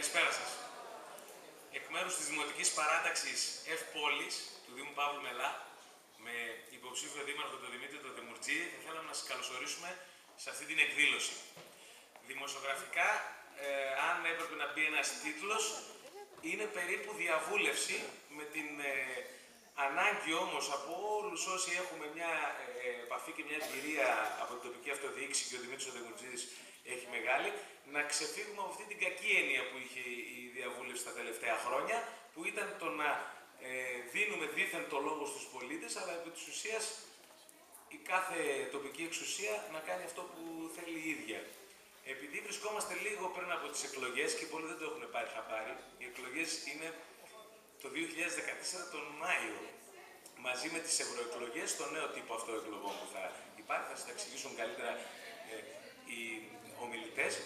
Καλησπέρα σας. Εκ μέρους της Δημοτικής Παράταξης Ευπόλης του Δήμου Παύλου Μελά, με υποψήφιο δήμαρχο τον Δημήτρη τον Δημουρτζίδη, θα θέλαμε να σας καλωσορίσουμε σε αυτή την εκδήλωση. Δημοσιογραφικά, αν έπρεπε να μπει ένας τίτλος, είναι περίπου διαβούλευση, με την ανάγκη όμως από όλους όσοι έχουμε μια επαφή και μια εμπειρία από την τοπική αυτοδιοίκηση, και ο Δημήτρης ο Δημουρτζίδης έχει μεγάλη, να ξεφύγουμε από αυτή την κακή έννοια που είχε η διαβούλευση τα τελευταία χρόνια, που ήταν το να δίνουμε δήθεν το λόγο στους πολίτες, αλλά επί της ουσίας η κάθε τοπική εξουσία να κάνει αυτό που θέλει η ίδια. Επειδή βρισκόμαστε λίγο πριν από τις εκλογές και πολλοί δεν το έχουν πάρει χαμπάρι, οι εκλογές είναι το 2014 τον Μάιο, μαζί με τις ευρωεκλογές, το νέο τύπο αυτοεκλογών που θα υπάρχει, θα σας τα εξηγήσουν καλύτερα οι ομιλητές.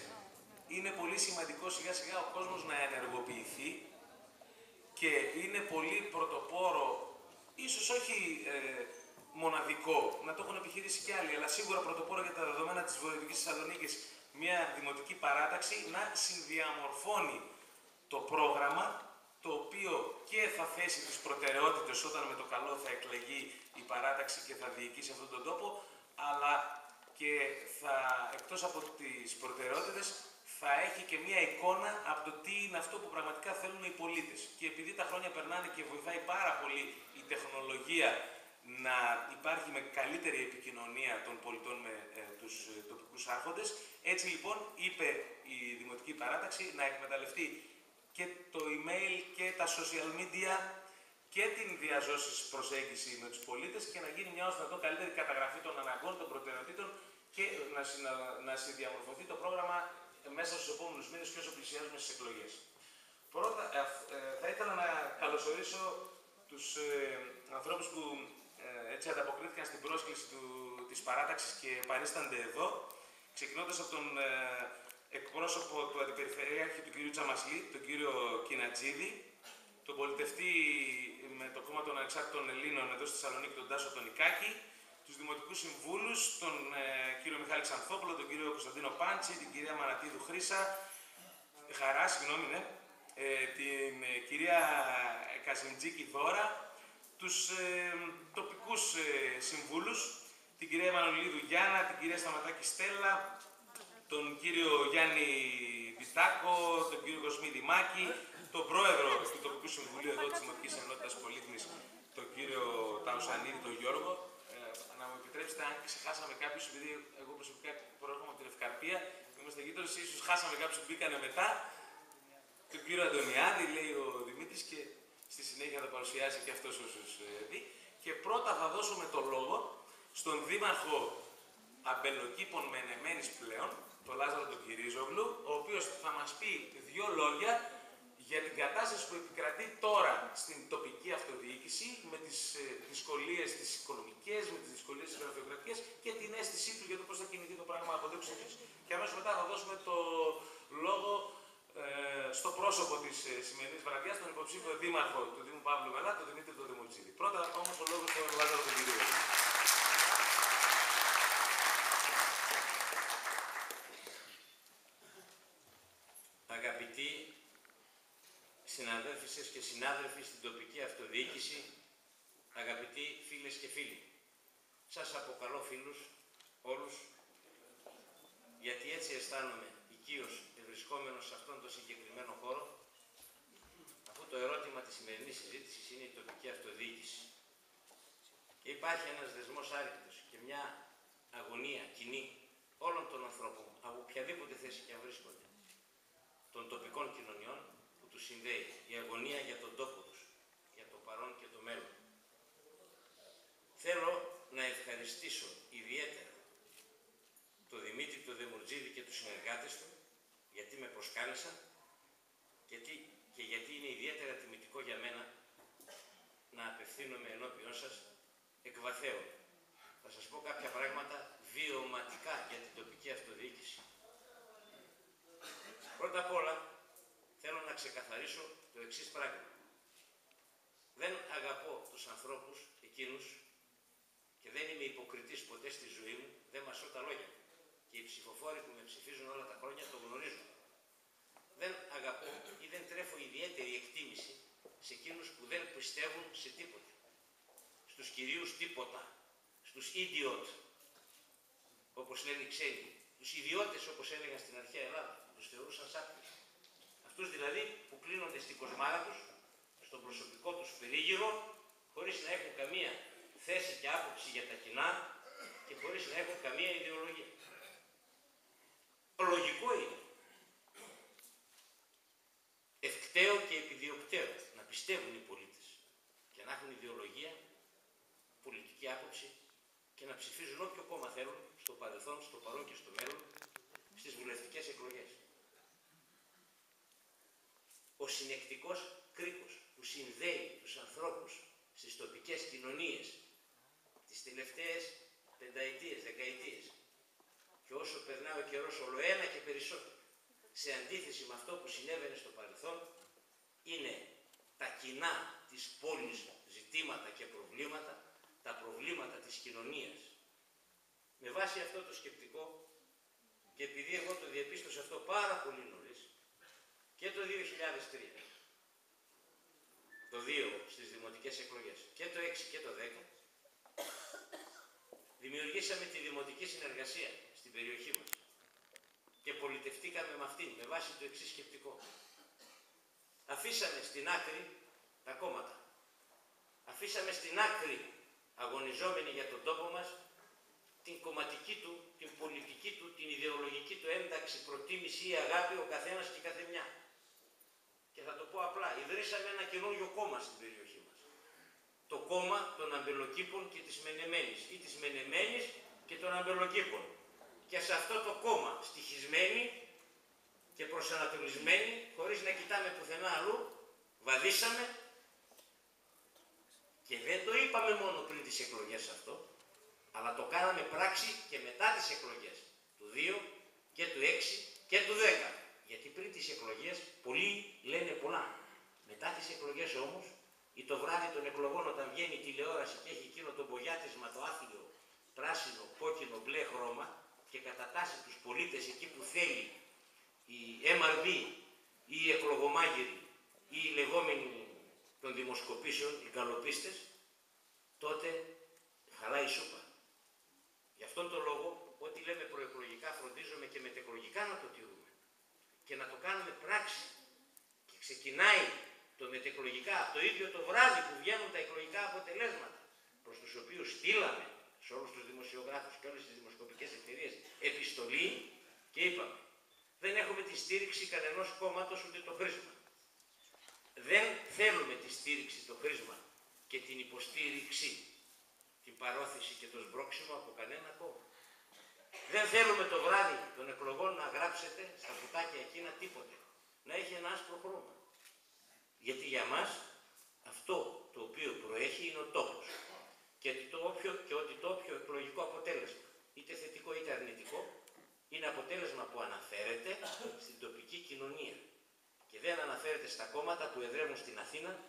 Είναι πολύ σημαντικό σιγά σιγά ο κόσμος να ενεργοποιηθεί και είναι πολύ πρωτοπόρο, ίσως όχι μοναδικό, να το έχουν επιχειρήσει κι άλλοι, αλλά σίγουρα πρωτοπόρο για τα δεδομένα της Βορειοδυτικής Θεσσαλονίκης, μια δημοτική παράταξη να συνδιαμορφώνει το πρόγραμμα, το οποίο και θα θέσει τις προτεραιότητες όταν με το καλό θα εκλεγεί η παράταξη και θα διοικήσει αυτόν τον τόπο, αλλά και θα, εκτός από τις προτεραιότητες, θα έχει και μία εικόνα από το τι είναι αυτό που πραγματικά θέλουν οι πολίτες. Και επειδή τα χρόνια περνάνε και βοηθάει πάρα πολύ η τεχνολογία να υπάρχει με καλύτερη επικοινωνία των πολιτών με τους τοπικούς άρχοντες, έτσι λοιπόν είπε η Δημοτική Παράταξη να εκμεταλλευτεί και το email και τα social media και την διαζώσης προσέγγιση με τους πολίτες και να γίνει μια όσο δυνατόν καλύτερη καταγραφή των αναγκών, των προτεραιοτήτων και να συνδιαμορφωθεί το πρόγραμμα μέσα στους επόμενους μήνες και όσο πλησιάζουμε στις εκλογές. Πρώτα, θα ήθελα να καλωσορίσω τους ανθρώπους που έτσι ανταποκρίθηκαν στην πρόσκληση της παράταξης και παρίστανται εδώ, ξεκινώντας από τον εκπρόσωπο του Αντιπεριφερειάρχη του κ. Τζαμασλή, τον κύριο Κινατζίδη, τον πολιτευτή με το κόμμα των Ανεξάρτητων Ελλήνων εδώ στη Θεσσαλονίκη, τον Τάσο τον Ικάκη, τους δημοτικούς συμβούλους, τον κύριο Μιχάλη Ξανθόπουλο, τον κύριο Κωνσταντίνο Πάντση, την κυρία Μανατίδου Χαρά, την κυρία Καζιντζίκη Δώρα, τους τοπικούς συμβούλους, την κυρία Μανολίδου Γιάννα, την κυρία Σταματάκη Στέλλα, τον κύριο Γιάννη Πιτάκο, τον κύριο Κοσμίδη Μάκη, τον πρόεδρο του τοπικού συμβουλίου εδώ της Δημοτικής Ενότητας Πολύχνης, τον κύριο Ταουσανίδη, τον Γιώργο. Να μου επιτρέψετε, αν ξεχάσαμε κάποιους, επειδή εγώ προσωπικά προέρχομαι από την Ευκαρπία, είμαστε γείτονες, ίσως χάσαμε κάποιους που μπήκανε μετά. Τον κύριο Αντωνιάδη, λέει ο Δημήτρης, και στη συνέχεια θα παρουσιάσει και αυτός όσους δει. Και πρώτα θα δώσουμε το λόγο στον δήμαρχο Αμπελοκήπων Μενεμένης πλέον, τον Λάζαρο τον Κυρίζογλου, ο οποίος θα μας πει δύο λόγια για την κατάσταση που επικρατεί τώρα στην τοπική αυτοδιοίκηση, με τις δυσκολίες τις οικονομικές, με τις δυσκολίες τις γραφειοκρατικές και την αίσθησή του για το πώς θα κινηθεί το πράγμα από εδώ εξής. Και αμέσως μετά θα δώσουμε το λόγο στο πρόσωπο της σημερινής βραδιάς, τον υποψήφιο δήμαρχο του Δήμου Παύλου Μελά, τον Δημήτρη τον Δημουρτζίδη. Πρώτα όμως ο λόγος στον Λάζαρο τον Κυρίζογλου. Αγαπητοί συναδέλφισες και συνάδελφοι στην τοπική αυτοδιοίκηση, αγαπητοί φίλες και φίλοι, σας αποκαλώ φίλους όλους, γιατί έτσι αισθάνομαι οικείος ευρισκόμενος σε αυτόν τον συγκεκριμένο χώρο, αφού το ερώτημα της σημερινής συζήτησης είναι η τοπική αυτοδιοίκηση. Και υπάρχει ένας δεσμός άρρηκτος και μια αγωνία κοινή όλων των ανθρώπων, από οποιαδήποτε θέση και αν βρίσκονται, των τοπικών κοινωνιών, που τους συνδέει η αγωνία για τον τόπο τους, για το παρόν και το μέλλον. Θέλω να ευχαριστήσω ιδιαίτερα τον Δημήτρη τον Δημουρτζίδη και τους συνεργάτες του, γιατί με προσκάλεσαν και γιατί είναι ιδιαίτερα τιμητικό για μένα να απευθύνομαι ενώπιον σας εκ βαθέων. Θα σας πω κάποια πράγματα βιωματικά για την τοπική αυτοδιοίκηση. Πρώτα απ' όλα, θέλω να ξεκαθαρίσω το εξής πράγμα. Δεν αγαπώ τους ανθρώπους εκείνους και δεν είμαι υποκριτής ποτέ στη ζωή μου, δεν μασώ τα λόγια μου. Και οι ψηφοφόροι που με ψηφίζουν όλα τα χρόνια το γνωρίζουν. Δεν αγαπώ αγαπώ ή δεν τρέφω ιδιαίτερη εκτίμηση σε εκείνους που δεν πιστεύουν σε τίποτα. Στους κυρίους τίποτα, στους idiot, όπως λένε οι ξένοι, τους ιδιώτες όπως έλεγαν στην αρχαία Ελλάδα, τους θεωρούσαν σάπιους. Αυτούς δηλαδή που κλείνονται στην κοσμάρα τους, στον προσωπικό τους περίγυρο, χωρίς να έχουν καμία θέση και άποψη για τα κοινά και χωρίς να έχουν καμία ιδεολογία. Λογικό είναι. Ευκταίο και επιδιοκταίο να πιστεύουν οι πολίτες και να έχουν ιδεολογία, πολιτική άποψη και να ψηφίζουν όποιο κόμμα θέλουν στο παρελθόν, στο παρόν και στο μέλλον στις βουλευτικές εκλογές. Ο συνεκτικός κρίκος που συνδέει τους ανθρώπους στις τοπικές κοινωνίες τις τελευταίες πενταετίες, δεκαετίες και όσο περνάει ο καιρός όλο ένα και περισσότερο, σε αντίθεση με αυτό που συνέβαινε στο παρελθόν, είναι τα κοινά της πόλης ζητήματα και προβλήματα, τα προβλήματα της κοινωνίας. Με βάση αυτό το σκεπτικό, και επειδή εγώ το διαπίστωσα αυτό πάρα πολύ νωρίς, και το 2003, το 2 στις δημοτικές εκλογές, και το 6 και το 10, δημιουργήσαμε τη δημοτική συνεργασία στην περιοχή μας και πολιτευτήκαμε με αυτήν, με βάση το εξής σκεπτικό. Αφήσαμε στην άκρη τα κόμματα. Αφήσαμε στην άκρη, αγωνιζόμενοι για τον τόπο μας, την κομματική του, την πολιτική του, την ιδεολογική του ένταξη, προτίμηση ή αγάπη ο καθένας και η καθεμιά. Και θα το πω απλά, ιδρύσαμε ένα καινούριο κόμμα στην περιοχή μας. Το κόμμα των αμπελοκήπων και της Μενεμένης ή της Μενεμένης και των αμπελοκήπων. Και σε αυτό το κόμμα, στοιχισμένοι και προσανατολισμένοι, χωρίς να κοιτάμε πουθενά αλλού, βαδίσαμε και δεν το είπαμε μόνο πριν τις εκλογές αυτό, αλλά το κάναμε πράξη και μετά τις εκλογές του 2 και του 6 και του 10. Γιατί πριν τις εκλογές πολλοί λένε πολλά. Μετά τις εκλογές όμως ή το βράδυ των εκλογών όταν βγαίνει η τηλεόραση και έχει εκείνο το μπογιάτισμα το άθλιο, πράσινο, κόκκινο, μπλε χρώμα και κατατάσσει τους πολίτες εκεί που θέλει η MRB ή οι εκλογομάγειροι ή οι λεγόμενοι των δημοσκοπήσεων, οι καλοπίστες, τότε χαλάει η σούπα. Γι' αυτόν τον λόγο, ό,τι λέμε προεκλογικά, φροντίζουμε και μετεκλογικά να το τηρούμε και να το κάνουμε πράξη. Και ξεκινάει το μετεκλογικά από το ίδιο το βράδυ που βγαίνουν τα εκλογικά αποτελέσματα, προς τους οποίους στείλαμε σε όλους τους δημοσιογράφους και όλες τις δημοσκοπικές εταιρείες επιστολή και είπαμε δεν έχουμε τη στήριξη κανενός κόμματος ούτε το χρήσμα. Δεν θέλουμε τη στήριξη, το χρήσμα και την υποστήριξη, την παρόθεση και το σμπρόξιμο από κανένα κόμμα. Δεν θέλουμε το βράδυ των εκλογών να γράψετε στα κουτάκια εκείνα τίποτε. Να έχει ένα άσπρο χρώμα. Γιατί για μας αυτό το οποίο προέχει είναι ο τόπος. Και ότι το όποιο εκλογικό αποτέλεσμα, είτε θετικό είτε αρνητικό, είναι αποτέλεσμα που αναφέρεται στην τοπική κοινωνία. Και δεν αναφέρεται στα κόμματα που εδρεύουν στην Αθήνα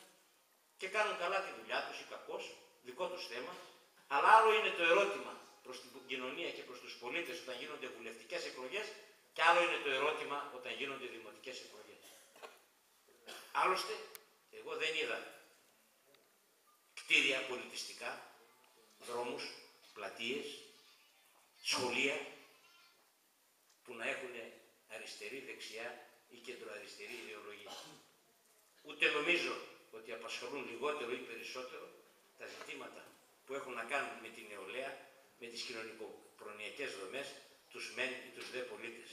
και κάνουν καλά τη δουλειά τους ή κακώς, δικό τους θέμα. Αλλά άλλο είναι το ερώτημα προς την κοινωνία και προς τους πολίτες όταν γίνονται βουλευτικές εκλογές και άλλο είναι το ερώτημα όταν γίνονται δημοτικές εκλογές. Άλλωστε, εγώ δεν είδα κτίρια πολιτιστικά, δρόμους, πλατείες, σχολεία που να έχουν αριστερή, δεξιά ή κεντροαριστερή ιδεολογία. Ούτε νομίζω ότι απασχολούν λιγότερο ή περισσότερο τα ζητήματα που έχουν να κάνουν με την νεολαία, με τις κοινωνικοπρονοιακές δομές, τους μεν ή τους δε πολίτες.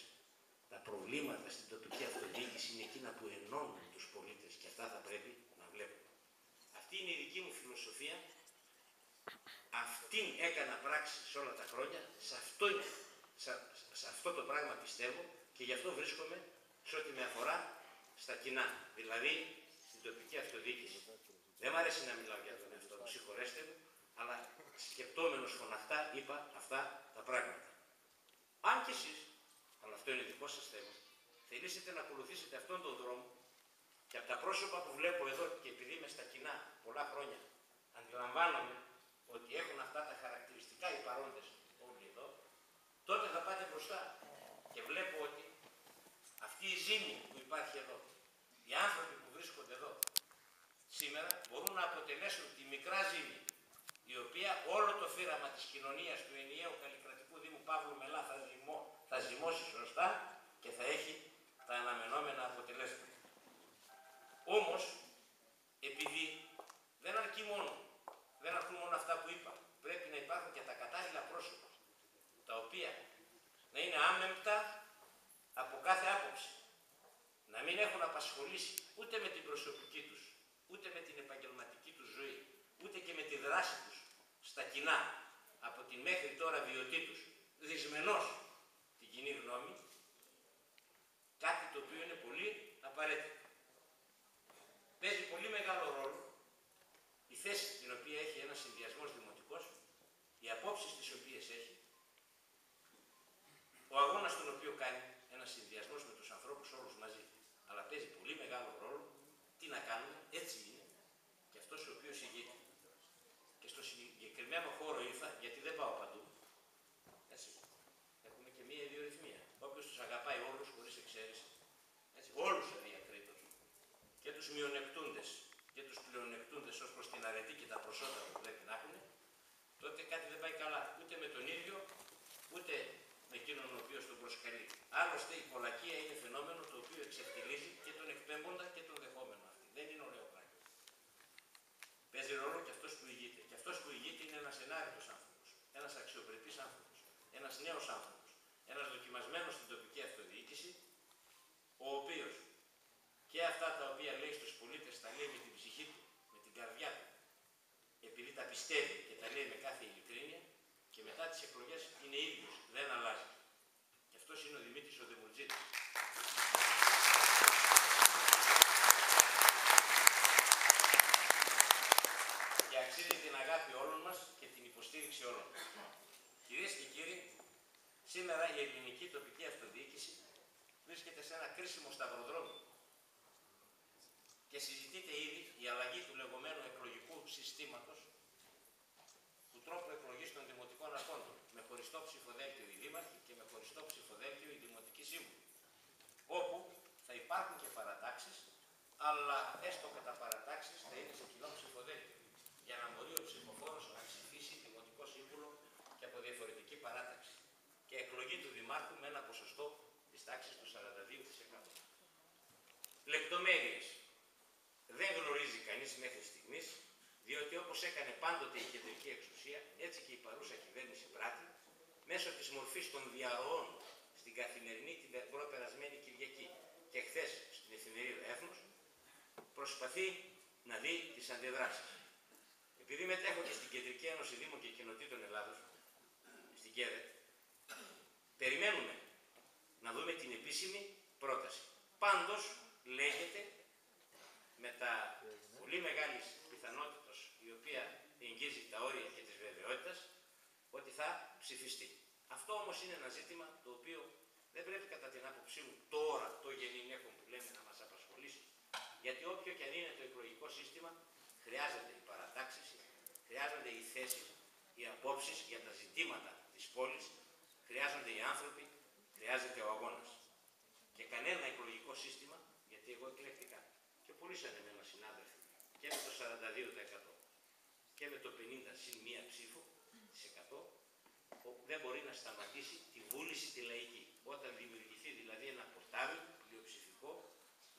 Τα προβλήματα στην τοπική αυτοδιοίκηση είναι εκείνα που ενώνουν τους πολίτες και αυτά θα πρέπει να βλέπουμε. Αυτή είναι η δική μου φιλοσοφία. Αυτήν έκανα πράξη σε όλα τα χρόνια. Σε αυτό το πράγμα πιστεύω και γι' αυτό βρίσκομαι σε ό,τι με αφορά στα κοινά. Δηλαδή στην τοπική αυτοδιοίκηση. Δεν μ' αρέσει να μιλάω για τον εαυτό μου, συγχωρέστε μου, αλλά σκεπτόμενος φωναχτά είπα αυτά τα πράγματα. Αν κι εσείς, αλλά αυτό είναι δικό σας θέμα, θελήσετε να ακολουθήσετε αυτόν τον δρόμο και από τα πρόσωπα που βλέπω εδώ και επειδή είμαι στα κοινά πολλά χρόνια, αντιλαμβάνομαι ότι έχουν αυτά τα χαρακτηριστικά οι παρόντες όλοι εδώ, τότε θα πάτε μπροστά και βλέπω ότι αυτή η ζήμη που υπάρχει εδώ σήμερα μπορούν να αποτελέσουν τη μικρά ζήμη, η οποία όλο το φύραμα της κοινωνίας του ενιαίου καλλικρατικού Δήμου Παύλου Μελά θα ζυμώσει σωστά και θα έχει τα αναμενόμενα αποτελέσματα. Όμως, επειδή δεν αρκούν μόνο αυτά που είπα, πρέπει να υπάρχουν και τα κατάλληλα πρόσωπα, τα οποία να είναι άμεμπτα από κάθε άποψη, να μην έχουν απασχολήσει ούτε με την προσωπική τους, ούτε με την επαγγελματική τους ζωή, ούτε και με τη δράση τους στα κοινά, από τη μέχρι τώρα βιωτή τους, δυσμενώς την κοινή γνώμη, κάτι το οποίο είναι πολύ απαραίτητο. Παίζει πολύ μεγάλο ρόλο η θέση την οποία έχει ένας συνδυασμός δημοτικός, οι απόψεις τις οποίες έχει, ο αγώνας τον οποίο κάνει ένας συνδυασμός με τους ανθρώπους όλους μαζί. Αλλά παίζει πολύ μεγάλο ρόλο τι να κάνουμε, έτσι είναι, και αυτός ο οποίος ηγείται. Και στο συγκεκριμένο χώρο ήρθα, γιατί δεν πάω παντού. Έτσι. Έχουμε και μία ιδιορυθμία. Όποιος τους αγαπάει όλους χωρίς εξαίρεση, όλους αδιακρίτως, και τους μειονεκτούντες και τους πλεονεκτούντες ως προς την αρετή και τα προσόντα που πρέπει να έχουν, τότε κάτι δεν πάει καλά. Ούτε με τον ίδιο, ούτε με εκείνον ο οποίος τον προσκαλεί. Άλλωστε η πολλακία είναι φαινόμενο το οποίο εξευτιλίζει και τον εκπέμποντα και τον δεχόμενο αυτή. Δεν είναι ωραίο πράγμα. Παίζει ρόλο και αυτός που ηγείται. Και αυτός που ηγείται είναι ένας ενάρετος άνθρωπος, ένας αξιοπρεπής άνθρωπος, ένας νέος άνθρωπος, ένας δοκιμασμένος στην τοπική αυτοδιοίκηση, ο οποίος και αυτά τα οποία λέει στους πολίτες τα λέει με την ψυχή του, με την καρδιά του, επειδή τα πιστεύει και τα λέει με κάθε ειλικρίνεια, και μετά τις εκλογές είναι ίδιος, δεν αλλάζει. Και αυτός είναι ο Δημήτρης ο Δεμουρτζίδης. Και αξίζει την αγάπη όλων μας και την υποστήριξη όλων. Κυρίες και κύριοι, σήμερα η ελληνική τοπική αυτοδιοίκηση βρίσκεται σε ένα κρίσιμο σταυροδρόμιο και συζητείται ήδη η αλλαγή του λεγόμενου εκλογικού συστήματος, του τρόπου εκλογής των δημοτικών αρχόντων, με χωριστό ψηφοδέλτιο οι δήμαρχοι και με χωριστό ψηφοδέλτιο οι δημοτικοί σύμβουλοι, όπου θα υπάρχουν και παρατάξεις, αλλά έστω κατά παρατάξεις θα είναι σε κοινό ψηφοδέλτιο, για να μπορεί ο ψηφοφόρος να ψηφίσει δημοτικό σύμβουλο και από διαφορετική παράταξη, και εκλογή του δημάρχου με ένα ποσοστό της τάξης του 42%. Λεπτομέρειες δεν γνωρίζει κανείς μέχρι στιγμής, διότι όπως έκανε πάντοτε η κεντρική εξουσία, έτσι και η παρούσα κυβέρνηση πράττει, μέσω της μορφής των διαρροών στην καθημερινή την προπερασμένη Κυριακή και χθες στην εφημερίδα Έθνος, προσπαθεί να δει τις αντιδράσεις. Επειδή μετέχω και στην Κεντρική Ένωση Δήμων και Κοινοτήτων Ελλάδος, στην ΚΕΔΕ, περιμένουμε να δούμε την επίσημη πρόταση. Πάντως λέγεται, με τα πολύ μεγάλης πιθανότητας, η οποία εγγύζει τα όρια και της βεβαιότητας, ότι θα ψηφιστεί. Αυτό όμως είναι ένα ζήτημα το οποίο δεν πρέπει κατά την άποψή μου τώρα το γεννηνέκον που λέμε να μας απασχολήσει. Γιατί όποιο και αν είναι το εκλογικό σύστημα, χρειάζεται οι παρατάξεις, χρειάζονται οι θέσεις, οι απόψεις για τα ζητήματα της πόλης, χρειάζονται οι άνθρωποι, χρειάζεται ο αγώνας. Και κανένα εκλογικό σύστημα, γιατί εγώ εκλέχτηκα και πολύ σαν εμένα συνάδελφοι, και με το 42% και με το 50 συν μία ψήφο της 100, δεν μπορεί να σταματήσει τη βούληση τη λαϊκή. Όταν δημιουργηθεί δηλαδή ένα πορτάλι πλειοψηφικό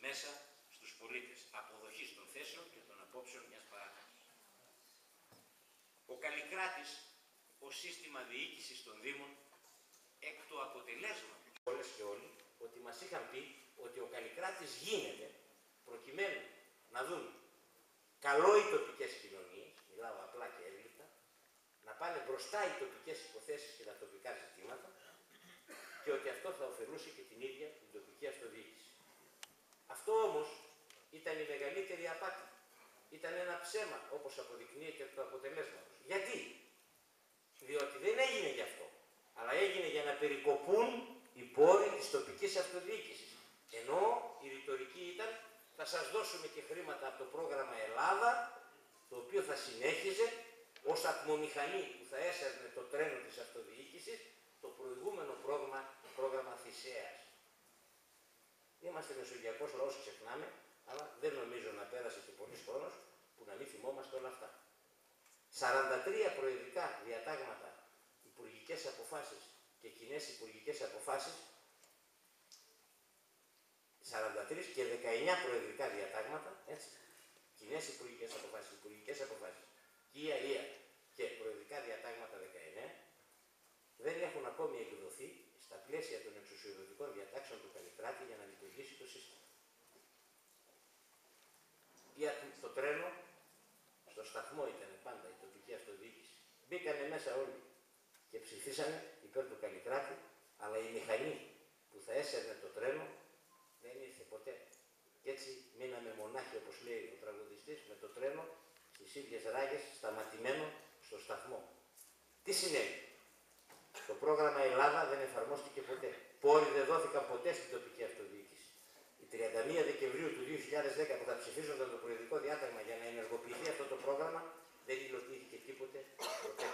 μέσα στους πολίτες, αποδοχής των θέσεων και των απόψεων μιας παράταξης. Ο Καλλικράτης, ο σύστημα διοίκησης των Δήμων, εκ του αποτελέσματος όλες και όλοι, ότι μας είχαν πει ότι ο Καλλικράτης γίνεται προκειμένου να δουν καλό οι τοπικές κοινωνίες, μιλάω απλά και εύληπτα, να πάνε μπροστά οι τοπικές υποθέσεις και τα τοπικά ζητήματα, και ότι αυτό θα ωφελούσε και την ίδια την τοπική αυτοδιοίκηση. Αυτό όμως ήταν η μεγαλύτερη απάτη. Ήταν ένα ψέμα, όπως αποδεικνύεται από το αποτελέσματος. Γιατί? Διότι δεν έγινε γι' αυτό, αλλά έγινε για να περικοπούν οι πόροι της τοπικής αυτοδιοίκησης. Ενώ η ρητορική ήταν, θα σας δώσουμε και χρήματα από το πρόγραμμα Ελλάδα, το οποίο θα συνέχιζε ως ατμομηχανή που θα έσαιρνε το τρένο της αυτοδιοίκησης, το προηγούμενο πρόγραμμα Θησέας. Είμαστε μεσογειακός λαός, ξεχνάμε, αλλά δεν νομίζω να πέρασε και πολύς χρόνος που να μην θυμόμαστε όλα αυτά. 43 προεδρικά διατάγματα, υπουργικές αποφάσεις και κοινές υπουργικές αποφάσεις, 43 και 19 προεδρικά διατάγματα, έτσι, κοινές υπουργικές αποφάσεις, και ΙΑ και προεδρικά διατάγματα 19, δεν έχουν ακόμη εκδοθεί στα πλαίσια των εξουσιοδοτικών διατάξεων του Καλλικράτη για να λειτουργήσει το σύστημα. Για το τρένο, στο σταθμό ήταν πάντα η τοπική αυτοδιοίκηση. Μπήκανε μέσα όλοι και ψηφίσανε υπέρ του Καλλικράτη, αλλά η μηχανή που θα έσαιρνε το τρένο δεν ήρθε ποτέ. Και έτσι μείναμε μονάχοι, όπως λέει ο τραγουδιστής, με το τρένο στις ίδιες ράγες, σταματημένο στο σταθμό. Τι συνέβη? Το πρόγραμμα Ελλάδα δεν εφαρμόστηκε ποτέ. Πόροι δεν δόθηκαν ποτέ στην τοπική αυτοδιοίκηση. Η 31 Δεκεμβρίου του 2010 που θα ψηφίζονταν το προεδρικό διάταγμα για να ενεργοποιηθεί αυτό το πρόγραμμα, δεν υλοποιήθηκε τίποτε ποτέ.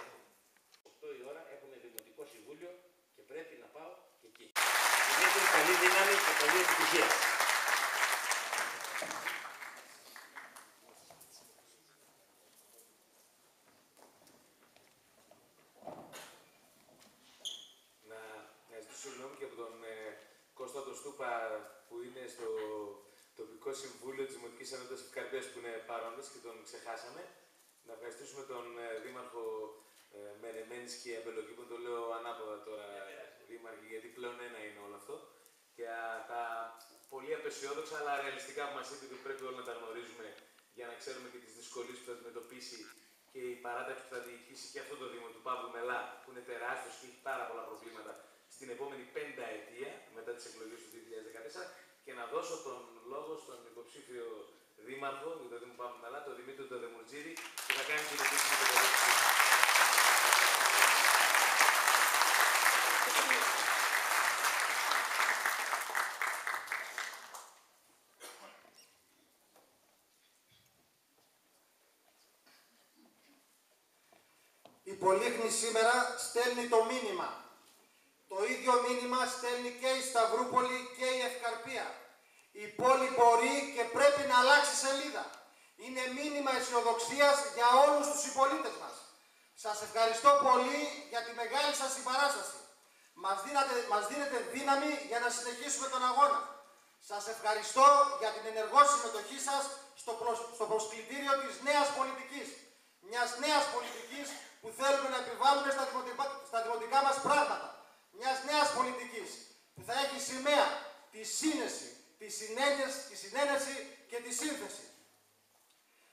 8 η ώρα έχουμε Δημοτικό Συμβούλιο και πρέπει να πάω και εκεί. Δημήτρη, καλή δύναμη και καλή επιτυχία. Συγγνώμη και από τον Κώστα το Στούπα που είναι στο τοπικό συμβούλιο της Δημοτικής Ενότητας Ευκαρπίας που είναι παρόντες και τον ξεχάσαμε. Να ευχαριστήσουμε τον Δήμαρχο Μενεμένης και Αμπελοκήπων, το λέω ανάποδα τώρα Δήμαρχη, γιατί πλέον ένα είναι όλο αυτό. Και τα πολύ απεσιόδοξα αλλά ρεαλιστικά που μας είπε ότι πρέπει όλοι να τα γνωρίζουμε για να ξέρουμε και τις δυσκολίες που θα αντιμετωπίσει και η παράταξη που θα διοικήσει και αυτό το Δήμο του Παύλου Μελά, που είναι τεράστιος και έχει πάρα πολλά προβλήματα στην επόμενη 5ετία μετά τις εκλογές του 2014 και να δώσω τον λόγο στον υποψήφιο δήμαρχο του Δήμου Παύλου Μελά, τον Δημήτρη τον Δεμουρτζίδη, που θα κάνει την επίσημη τοποθέτηση. Η Πολύχνη σήμερα στέλνει το μήνυμα. Το ίδιο μήνυμα στέλνει και η Σταυρούπολη και η Ευκαρπία. Η πόλη μπορεί και πρέπει να αλλάξει σελίδα. Είναι μήνυμα αισιοδοξίας για όλους τους συμπολίτες μας. Σας ευχαριστώ πολύ για τη μεγάλη σας συμπαράσταση. Μας δίνετε δύναμη για να συνεχίσουμε τον αγώνα. Σας ευχαριστώ για την ενεργό συμμετοχή σας στο προσκλητήριο της νέας πολιτικής. Μιας νέας πολιτικής που θέλουμε να επιβάλλουμε στα δημοτικά μας πράγματα. Μιας νέας πολιτικής που θα έχει σημαία τη σύνεση, τη συνένεση και τη σύνθεση.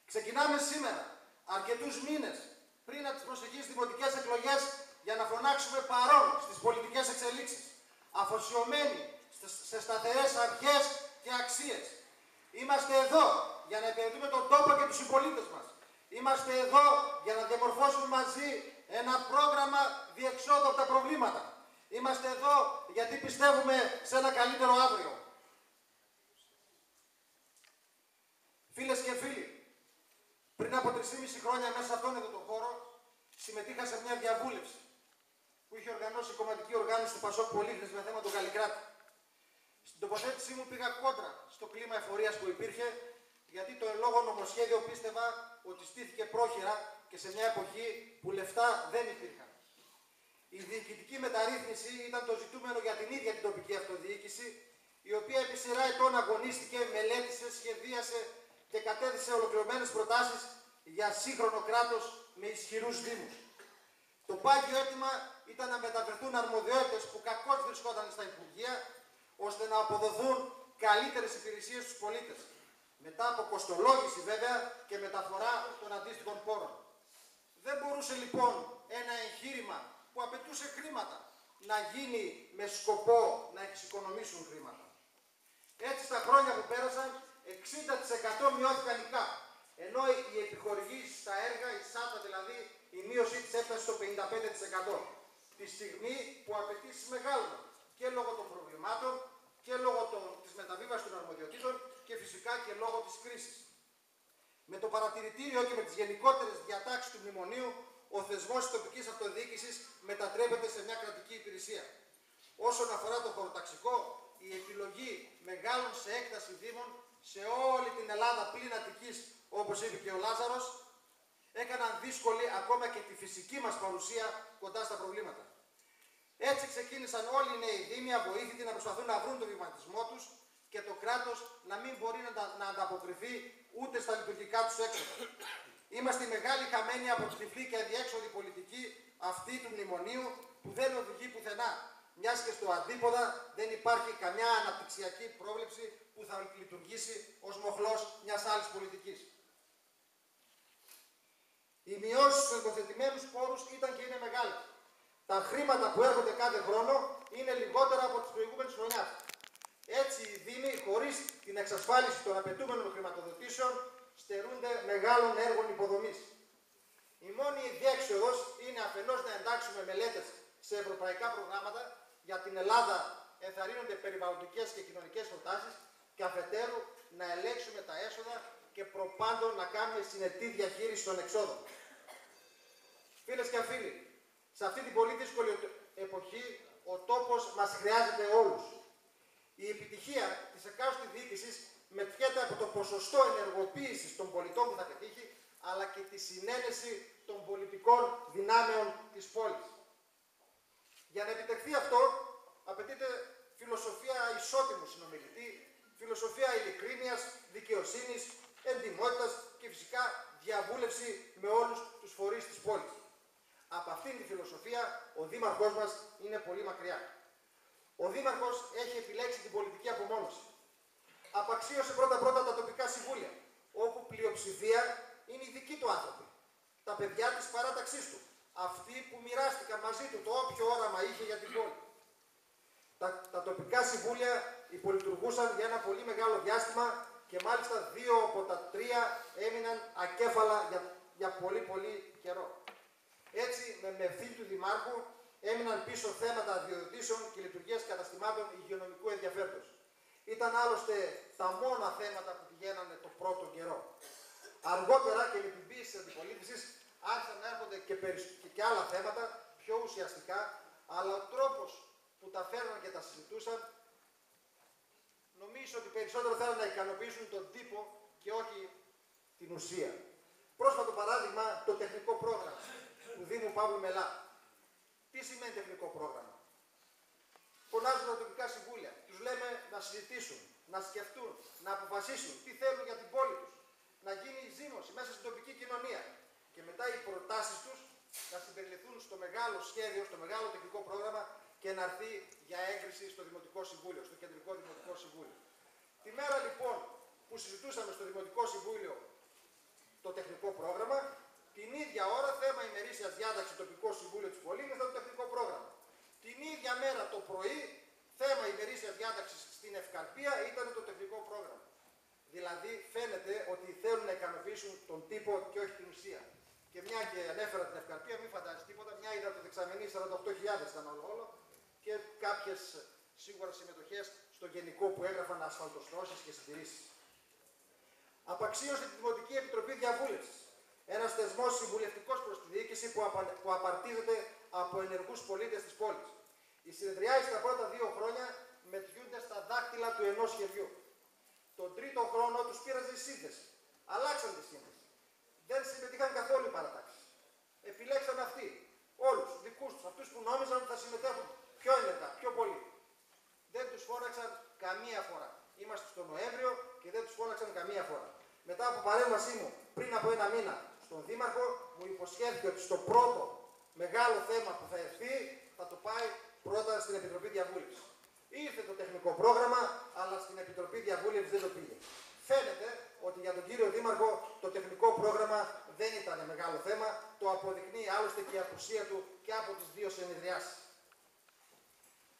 Ξεκινάμε σήμερα, αρκετούς μήνες πριν από τις προσεχείς δημοτικές εκλογές, για να φωνάξουμε παρόν στις πολιτικές εξελίξεις, αφοσιωμένοι σε σταθερές αρχές και αξίες. Είμαστε εδώ για να επενδύουμε τον τόπο και τους συμπολίτες μας. Είμαστε εδώ για να διαμορφώσουμε μαζί ένα πρόγραμμα διεξόδου από τα προβλήματα. Είμαστε εδώ γιατί πιστεύουμε σε ένα καλύτερο αύριο. Φίλες και φίλοι, πριν από 3,5 χρόνια μέσα σε αυτόν εδώ τον χώρο, συμμετείχα σε μια διαβούλευση που είχε οργανώσει η κομματική οργάνωση του Πασόκ Πολύχνης με θέμα τον Καλλικράτη. Στην τοποθέτησή μου πήγα κόντρα στο κλίμα εφορίας που υπήρχε, γιατί το εν λόγω νομοσχέδιο πίστευα ότι στήθηκε πρόχειρα και σε μια εποχή που λεφτά δεν υπήρχαν. Η διοικητική μεταρρύθμιση ήταν το ζητούμενο για την ίδια την τοπική αυτοδιοίκηση, η οποία επί σειρά ετών αγωνίστηκε, μελέτησε, σχεδίασε και κατέθεσε ολοκληρωμένες προτάσεις για σύγχρονο κράτος με ισχυρούς δήμους. Το πάγιο αίτημα ήταν να μεταφερθούν αρμοδιότητες που κακώς βρισκόταν στα Υπουργεία, ώστε να αποδοθούν καλύτερες υπηρεσίες στους πολίτες. Μετά από κοστολόγηση βέβαια και μεταφορά των αντίστοιχων πόρων. Δεν μπορούσε λοιπόν ένα εγχείρημα που απαιτούσε χρήματα να γίνει με σκοπό να εξοικονομήσουν χρήματα. Έτσι στα χρόνια που πέρασαν 60% μειώθηκαν οι ΚΑΠ, ενώ οι επιχορηγήσεις στα έργα, η ΣΑΤΑ δηλαδή, η μείωσή της έφτασε στο 55%. Τη στιγμή που απαιτήσεις μεγάλων και λόγω των προβλημάτων και λόγω της μεταβίβασης των αρμοδιοτήτων και φυσικά και λόγω της κρίσης. Με το παρατηρητήριο και με τις γενικότερες διατάξεις του μνημονίου, ο θεσμός της τοπικής αυτοδιοίκησης μετατρέπεται σε μια κρατική υπηρεσία. Όσον αφορά το χωροταξικό, η επιλογή μεγάλων σε έκταση δήμων σε όλη την Ελλάδα πλην Αττικής όπως είπε και ο Λάζαρος, έκαναν δύσκολη ακόμα και τη φυσική μας παρουσία κοντά στα προβλήματα. Έτσι ξεκίνησαν όλοι οι νέοι δήμοι αβοήθητοι να προσπαθούν να βρουν τον βηματισμό τους και το κράτος να μην μπορεί να ανταποκριθεί ούτε στα λειτουργικά τους έξοδα. Είμαστε μεγάλοι χαμένοι από τη τυφλή και αδιέξοδη πολιτική αυτή του μνημονίου που δεν οδηγεί πουθενά, μιας και στο αντίποδα δεν υπάρχει καμιά αναπτυξιακή πρόβλεψη που θα λειτουργήσει ως μοχλός μιας άλλης πολιτικής. Οι μειώσεις στους υποθετημένους πόρους ήταν και είναι μεγάλες. Τα χρήματα που έρχονται κάθε χρόνο είναι λιγότερα από τις προηγούμενες χρονιάς. Έτσι οι Δήμοι, χωρίς την εξασφάλιση των απαιτούμενων χρηματοδοτήσεων, στερούνται μεγάλων έργων υποδομής. Η μόνη διέξοδος είναι αφενός να εντάξουμε μελέτες σε ευρωπαϊκά προγράμματα, για την Ελλάδα ενθαρρύνονται περιβαλλοντικές και κοινωνικές προτάσεις και αφετέρου να ελέγξουμε τα έσοδα και προπάντων να κάνουμε συνετή διαχείριση των εξόδων. Φίλες και φίλοι, σε αυτή την πολύ δύσκολη εποχή ο τόπος μας χρειάζεται όλους. Η επιτυχία της εκάστοτε διοίκησης μετριέται από το ποσοστό ενεργοποίησης των πολιτών που θα πετύχει, αλλά και τη συνένεση των πολιτικών δυνάμεων της πόλης. Για να επιτευχθεί αυτό, απαιτείται φιλοσοφία ισότιμου συνομιλητή, φιλοσοφία ειλικρίνειας, δικαιοσύνης, εντιμότητας και φυσικά διαβούλευση με όλους τους φορείς της πόλης. Από αυτήν τη φιλοσοφία ο Δήμαρχός μας είναι πολύ μακριά. Ο Δήμαρχος έχει επιλέξει την πολιτική απομόνωση. Απαξίωσε πρώτα-πρώτα τα τοπικά συμβούλια, όπου πλειοψηφία είναι οι δικοί του άνθρωποι. Τα παιδιά της παράταξής του. Αυτοί που μοιράστηκαν μαζί του το όποιο όραμα είχε για την πόλη. Τα τοπικά συμβούλια υπολειτουργούσαν για ένα πολύ μεγάλο διάστημα και μάλιστα 2 από τα 3 έμειναν ακέφαλα για πολύ καιρό. Έτσι, με ευθύνη του Δημάρχου έμειναν πίσω θέματα αδειοδοτήσεων και λειτουργίας καταστημάτων υγειονομικού ενδιαφέροντος. Ήταν άλλωστε τα μόνα θέματα που πηγαίνανε το πρώτο καιρό. Αργότερα και με την πίεση της αντιπολίτευσης άρχισαν να έρχονται και άλλα θέματα πιο ουσιαστικά, αλλά ο τρόπος που τα φέρναν και τα συζητούσαν νομίζω ότι περισσότερο θέλουν να ικανοποιήσουν τον τύπο και όχι την ουσία. Πρόσφατο παράδειγμα, το τεχνικό πρόγραμμα του Δήμου Παύλου Μελά. Τι σημαίνει τεχνικό πρόγραμμα? Φωνάζουν τα τοπικά συμβούλια, τους λέμε να συζητήσουν, να σκεφτούν, να αποφασίσουν τι θέλουν για την πόλη τους, να γίνει η ζήμωση μέσα στην τοπική κοινωνία και μετά οι προτάσεις τους να συμπεριληφθούν στο μεγάλο σχέδιο, στο μεγάλο τεχνικό πρόγραμμα και να έρθει για έγκριση στο Δημοτικό Συμβούλιο, στο Κεντρικό Δημοτικό Συμβούλιο. Τη μέρα λοιπόν που συζητούσαμε στο Δημοτικό Συμβούλιο το τεχνικό πρόγραμμα, την ίδια ώρα θέμα ημερήσιας διάταξης τοπικό συμβούλιο της Πολύνης ήταν το τεχνικό πρόγραμμα. Την ίδια μέρα το πρωί, θέμα ημερήσιας διάταξης στην Ευκαρπία ήταν το τεχνικό πρόγραμμα. Δηλαδή φαίνεται ότι θέλουν να ικανοποιήσουν τον τύπο και όχι την ουσία. Και μια και ανέφερα την Ευκαρπία, μην φαντάζεσαι τίποτα, μια είδα το δεξαμενή 48.000 ήταν όλο και κάποιες σίγουρα συμμετοχές στο γενικό που έγραφαν ασφαλτοστρώσεις και συντηρήσεις. Απαξίωσε τη Δημοτική Επιτροπή Διαβούλευσης. Ένας θεσμός συμβουλευτικός προς τη διοίκηση που απαρτίζεται από ενεργούς πολίτες της πόλης. Οι συνεδριάσεις τα πρώτα 2 χρόνια μετριούνται στα δάχτυλα του ενός χεριού. Τον τρίτο χρόνο τους πείραζε η σύνθεση. Αλλάξαν τη σύνθεση. Δεν συμμετείχαν καθόλου οι παρατάξεις. Επιλέξαν αυτοί. Όλους, δικούς τους, αυτούς που νόμιζαν ότι θα συμμετέχουν πιο ενεργά, πιο πολύ. Δεν τους φώναξαν καμία φορά. Είμαστε στο Νοέμβριο και δεν τους φώναξαν καμία φορά. Μετά από παρέμβασή μου πριν από 1 μήνα στον Δήμαρχο, μου υποσχέθηκε ότι στο πρώτο μεγάλο θέμα που θα έρθει θα το πάει πρώτα στην Επιτροπή Διαβούλευσης. Ήρθε το τεχνικό πρόγραμμα, αλλά στην Επιτροπή Διαβούλευσης δεν το πήγε. Φαίνεται ότι για τον κύριο Δήμαρχο το τεχνικό πρόγραμμα δεν ήταν μεγάλο θέμα, το αποδεικνύει άλλωστε και η απουσία του και από τις 2 συνεδριάσεις.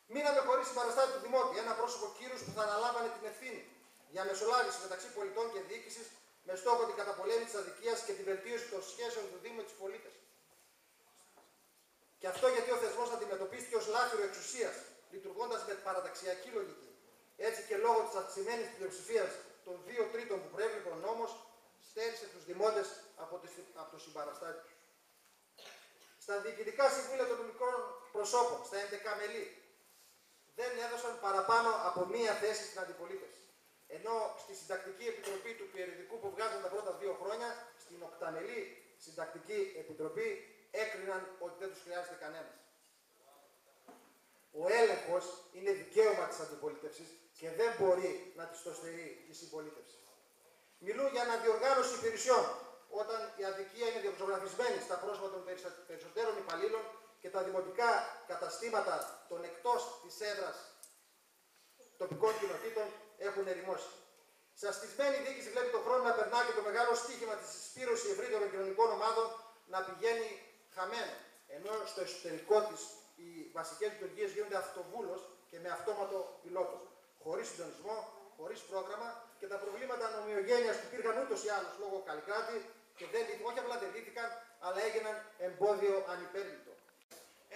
Μείναμε χωρίς συμπαραστάτη του Δημότη, ένα πρόσωπο κύρους που θα αναλάμβανε την ευθύνη για μεσολάβηση μεταξύ πολιτών και διοίκησης με στόχο την καταπολέμηση της αδικίας και την βελτίωση των σχέσεων του Δήμου με τους πολίτες. Και αυτό γιατί ο θεσμός αντιμετωπίστηκε ως λάφυρο εξουσίας, λειτουργώντας με παραταξιακή λογική. Έτσι και λόγω της αυξημένης πλειοψηφίας των 2/3 που προέβλεπε ο νόμος, στέρισε τους δημότες από το συμπαραστάτη τους. Στα διοικητικά συμβούλια των νομικών προσώπων, στα 11 μελή, δεν έδωσαν παραπάνω από 1 θέση στην αντιπολίτευση. Ενώ στη Συντακτική Επιτροπή του Πειαιρετικού που βγάζαν τα πρώτα 2 χρόνια, στην οκταμελή Συντακτική Επιτροπή έκριναν ότι δεν τους χρειάζεται κανένας. Ο έλεγχος είναι δικαίωμα της αντιπολίτευσης και δεν μπορεί να της το στερεί η συμπολίτευση. Μιλούν για αναδιοργάνωση υπηρεσιών, όταν η αδικία είναι διοξογραφισμένη στα πρόσωπα των περισσότερων υπαλλήλων και τα δημοτικά καταστήματα των εκτός της έδρας τοπικών κοινοτήτων έχουν ερημώσει. Σε αστισμένη διοίκηση βλέπει τον χρόνο να περνά και το μεγάλο στίχημα της συσπήρωσης ευρύτερων κοινωνικών ομάδων να πηγαίνει χαμένο. Ενώ στο εσωτερικό της οι βασικές λειτουργίες γίνονται αυτοβούλως και με αυτόματο πιλότο. Χωρίς συντονισμό, χωρίς πρόγραμμα και τα προβλήματα νομιογένειας που υπήρχαν ούτως ή άλλως λόγω Καλλικράτη και όχι απλά δεν λύθηκαν, αλλά έγιναν εμπόδιο ανυπέρβλητο.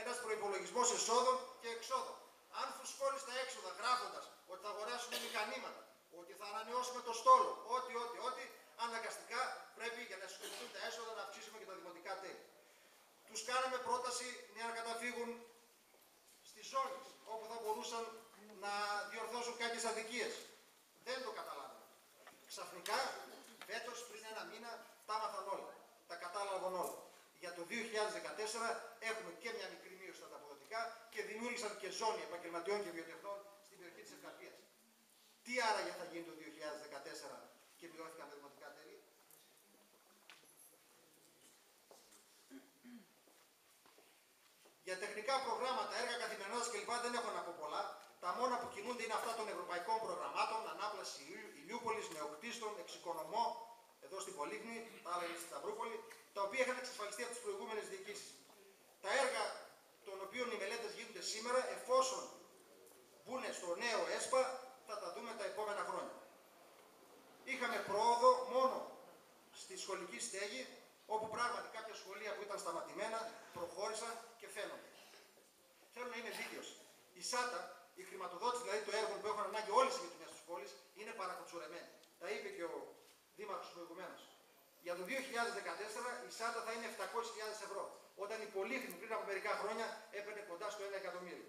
Ένας προϋπολογισμός εσόδων και εξόδων. Αν φουσκώνεις τα έξοδα γράφοντας ότι θα αγοράσουμε μηχανήματα, ότι θα ανανεώσουμε το στόλο, ό,τι, αναγκαστικά πρέπει για να συσσωρευτούν τα έσοδα να αυξήσουμε και τα δημοτικά τέλη. Τους κάναμε πρόταση για να καταφύγουν στις ζώνες, όπου θα μπορούσαν να διορθώσουν κάποιες αδικίες. Δεν το καταλάβαμε. Ξαφνικά, φέτος πριν 1 μήνα, τα άμαθαν όλα. Τα κατάλαβαν όλα. Για το 2014 έχουμε και μια μικρή μείωση στα αποδοτικά και δημιούργησαν και ζώνη επαγγελματιών και βιοτεχνών στην περιοχή της Ευκαρπίας. Τι άραγε θα γίνει το 2014 και μειώθηκαν τα δημοτικά τέλη? Για τεχνικά προγράμματα, έργα καθημερινότητας κλπ. Δεν έχω να πω πολλά. Τα μόνα που κινούνται είναι αυτά των ευρωπαϊκών προγραμμάτων, ανάπλαση Ηλιούπολης, Νεοκτίστων, Εξοικονομώ, εδώ στην Πολύχνη, τα άλλα είναι στη Σταυρούπολη, τα οποία είχαν εξασφαλιστεί από τις προηγούμενες διοικήσεις. Τα έργα των οποίων οι μελέτες γίνονται σήμερα, εφόσον μπουν στο νέο ΕΣΠΑ, θα τα δούμε τα επόμενα χρόνια. Είχαμε πρόοδο μόνο στη σχολική στέγη, όπου πράγματι κάποια σχολεία που ήταν σταματημένα προχώρησαν και φαίνονται. Θέλω να είναι δίκαιος. Η ΣΑΤΑ, η χρηματοδότηση δηλαδή των έργων που έχουν ανάγκη όλες οι γειτονιές της πόλης, είναι παρακοτσουρεμένη. Τα είπε και ο Δήμαρχος προηγουμένως. Για το 2014 η ΣΑΤΑ θα είναι 700.000 ευρώ, όταν η Πολύχνη πριν από μερικά χρόνια έπαιρνε κοντά στο 1 εκατομμύριο.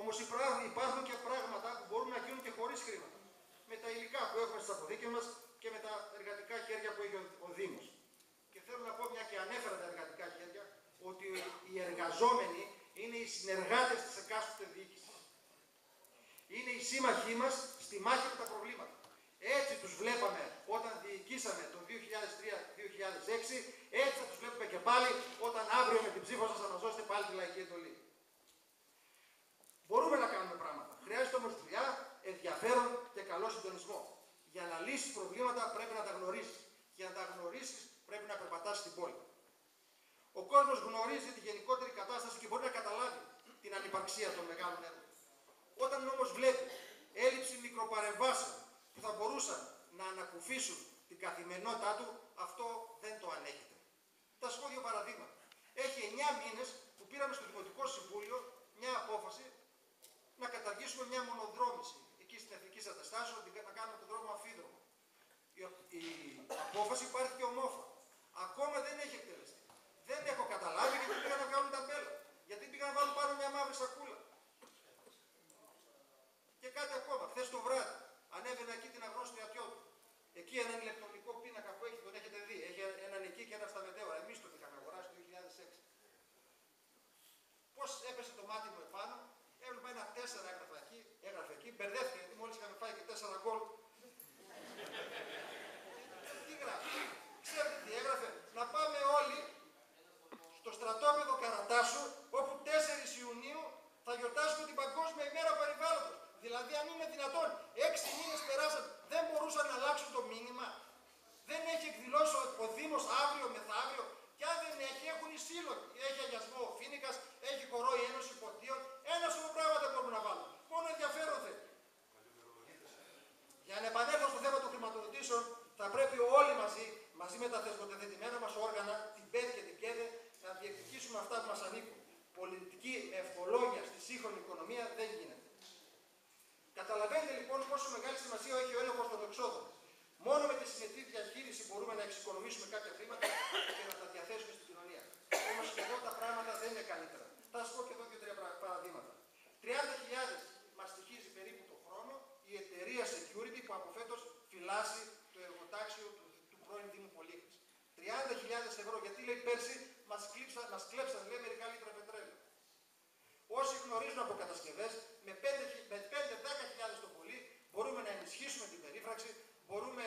Όμως υπάρχουν και πράγματα που μπορούν να γίνουν και χωρίς χρήματα. Με τα υλικά που έχουμε στις αποθήκες μας και με τα εργατικά χέρια που έχει ο Δήμος. Και θέλω να πω, μια και ανέφερα τα εργατικά χέρια, ότι οι εργαζόμενοι είναι οι συνεργάτες της εκάστοτε διοίκησης. Είναι οι σύμμαχοί μας στη μάχη με τα προβλήματα. Έτσι τους βλέπαμε όταν διοικήσαμε το 2003-2006, έτσι θα τους βλέπουμε και πάλι όταν αύριο με την ψήφο σας θα μας δώσετε πάλι τη λαϊκή εντολή. Μπορούμε να κάνουμε πράγματα. Χρειάζεται όμως δουλειά, ενδιαφέρον και καλό συντονισμό. Για να λύσεις προβλήματα πρέπει να τα γνωρίσεις. Για να τα γνωρίσεις πρέπει να περπατάς στην πόλη. Ο κόσμος γνωρίζει τη γενικότερη κατάσταση και μπορεί να καταλάβει την ανυπαρξία των μεγάλων έργων. Όταν όμως βλέπει έλλειψη μικροπαρεμβάσεων που θα μπορούσαν να ανακουφίσουν την καθημερινότητά του, αυτό δεν το ανέχεται. Θα σας πω 2 παραδείγματα. Έχει 9 μήνες που πήραμε στο Δημοτικό Συμβούλιο μια απόφαση να καταργήσουμε μια μονοδρόμηση εκεί στην Εθνική Ατεστάσεων, να κάνουμε τον δρόμο αμφίδρομο. Η απόφαση πάρθηκε ομόφωνα. Ακόμα δεν έχει εκτελεστεί. Δεν έχω καταλάβει γιατί πήγαν να βγάλουν τα μπέλα. Γιατί πήγαν να βάλουν πάνω μια μαύρη σακούλα. Και κάτι ακόμα. Χθες το βράδυ ανέβαινα εκεί την αγνώστρια Ατιώτου. Εκεί έναν ηλεκτρονικό πίνακα που έχει, τον έχετε δει. Έχει έναν εκεί και ένα στα Μετέωρα. Εμείς τον είχαμε αγοράσει το 2006. Πώς έπεσε το μάτι μου επάνω, έβλεπα ένα 4 έγραφε εκεί, μπερδεύτηκε γιατί μόλις είχαμε φάει και 4 γκολ. Τι γράφει? Ξέρετε τι έγραφε? Να πάμε όλοι στο στρατόπεδο Καρατάσου, όπου 4 Ιουνίου θα γιορτάσουμε την Παγκόσμια ημέρα περιβάλλοντος. Δηλαδή, αν είναι δυνατόν, 6 μήνες περάσαν, δεν μπορούσαν να αλλάξουν το μήνυμα. Δεν έχει εκδηλώσει ο Δήμος αύριο, μεθαύριο, και αν δεν έχει, έχουν οι σύλλογοι. Έχει αγιασμό ο Φίνικας, έχει χορό η Ένωση Ποτίων. Ένα σωρό πράγματα μπορούμε να βάλουμε. Μόνο ενδιαφέρον θέλει. Για να επανέλθω στο θέμα των χρηματοδοτήσεων, θα πρέπει όλοι μαζί με τα θεσμοθετημένα μας όργανα, την ΠΕΔ και την ΚΕΔΕ, να διεκδικήσουμε αυτά που μας ανήκουν. Πολιτική ευχολόγια στη σύγχρονη οικονομία δεν γίνεται. Καταλαβαίνετε λοιπόν πόσο μεγάλη σημασία έχει ο έλεγχος των εξόδων. Μόνο με τη συνετή διαχείριση μπορούμε να εξοικονομήσουμε κάποια χρήματα και να τα διαθέσουμε στην κοινωνία. Όμως και εδώ τα πράγματα δεν είναι καλύτερα. Θα σας πω και εδώ 2-3 παραδείγματα. 30.000 μας στοιχίζει περίπου το χρόνο η εταιρεία λέει πέρσι μας κλέψαν λέει μερικά λίτρα πετρέλαιο. Όσοι γνωρίζουν από κατασκευές, με 5-10.000 το πολύ, μπορούμε να ενισχύσουμε την περίφραξη, μπορούμε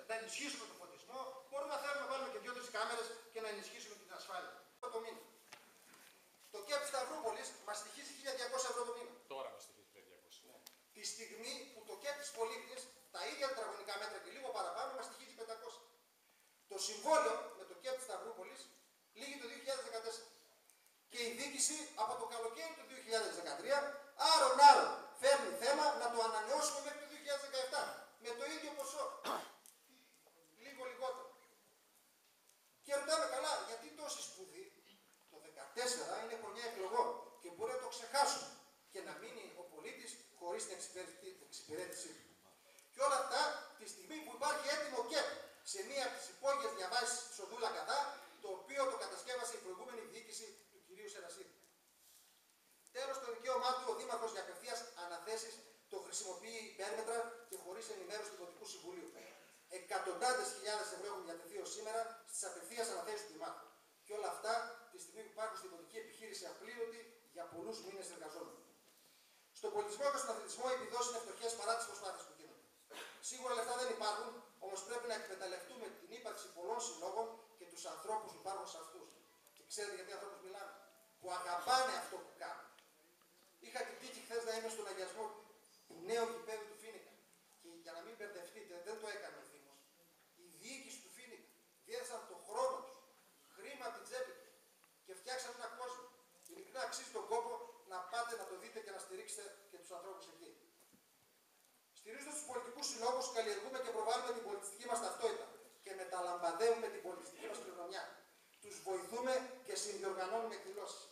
να ενισχύσουμε το φωτισμό, μπορούμε να θέλουμε να βάλουμε και 2-3 κάμερες και να ενισχύσουμε την ασφάλεια. Το μήνα. Το ΚΕΠ Σταυρούπολης μας στοιχίζει 1.200 ευρώ το μήνα. Τώρα μας στοιχίζει 1.200. Ναι. Τη στιγμή που το ΚΕΠ της Πολύχνης, τα ίδια τετραγωνικά μέτρα και λίγο παραπάνω, μας στοιχίζει 500. Το συμβόλαιο με το ΚΕΠ της Σταυρούπολης λήγει το 2014. Και η διοίκηση από το καλοκαίρι του 2013 άρον φέρνει θέμα να το ανανεώσουμε μέχρι το 2017 με το ίδιο ποσό. Λίγο λιγότερο. Και ρωτάμε καλά, γιατί τόση σπουδή, το 2014 είναι χρονιά εκλογών και μπορεί να το ξεχάσουμε και να μείνει ο πολίτης χωρίς την εξυπηρέτησή του. Και όλα αυτά τη στιγμή που υπάρχει έτοιμο ΚΕΠ σε μία από τις υπόγειες διαβάσεις της Οδούλα Καδά, το οποίο το κατασκεύασε η προηγούμενη διοίκηση του κυρίου Σερασίδη. Τέλος, το δικαίωμά του ο Δήμαρχος για απευθείας αναθέσεις το χρησιμοποιεί υπέρμετρα και χωρίς ενημέρωση του Δημοτικού Συμβουλίου. Εκατοντάδες χιλιάδες ευρώ έχουν διατεθεί ως σήμερα στις απευθείας αναθέσεις του Δημάρχου. Και όλα αυτά τη στιγμή που υπάρχουν στην πολιτική επιχείρηση απλήρωτοι για πολλούς μήνες εργαζόμενοι. Στον πολιτισμό και στον αθλητισμό οι επιδόσεις είναι φτωχές παρά τις προσπάθειες που γίνονται. Σίγουρα λεφτά δεν υπάρχουν, όμως πρέπει να εκμεταλλευτούμε την ύπαρξη πολλών συλλόγων και τους ανθρώπους που υπάρχουν σε αυτούς. Και ξέρετε γιατί ανθρώπους μιλάμε? Που αγαπάνε αυτό που κάνουν. Είχα την τύχη χθες να είμαι στον αγιασμό του νέου γηπέδου του Φοίνικα. Και για να μην μπερδευτείτε, δεν το έκανε ο Δήμος. Η διοίκηση του Φοίνικα διέθεσαν τον χρόνο τους, χρήμα από την τσέπη τους και φτιάξαν ένα κόσμο. Ειλικρινά αξίζει τον κόπο να πάτε να το δείτε και να στηρίξετε και τους ανθρώπους εκεί. Στηρίζοντας τους πολιτικούς συλλόγους, καλλιεργούμε και προβάλλουμε την πολιτιστική μας ταυτότητα και μεταλαμπαδεύουμε την πολιτιστική μας κληρονομιά. Τους βοηθούμε και συνδιοργανώνουμε εκδηλώσεις.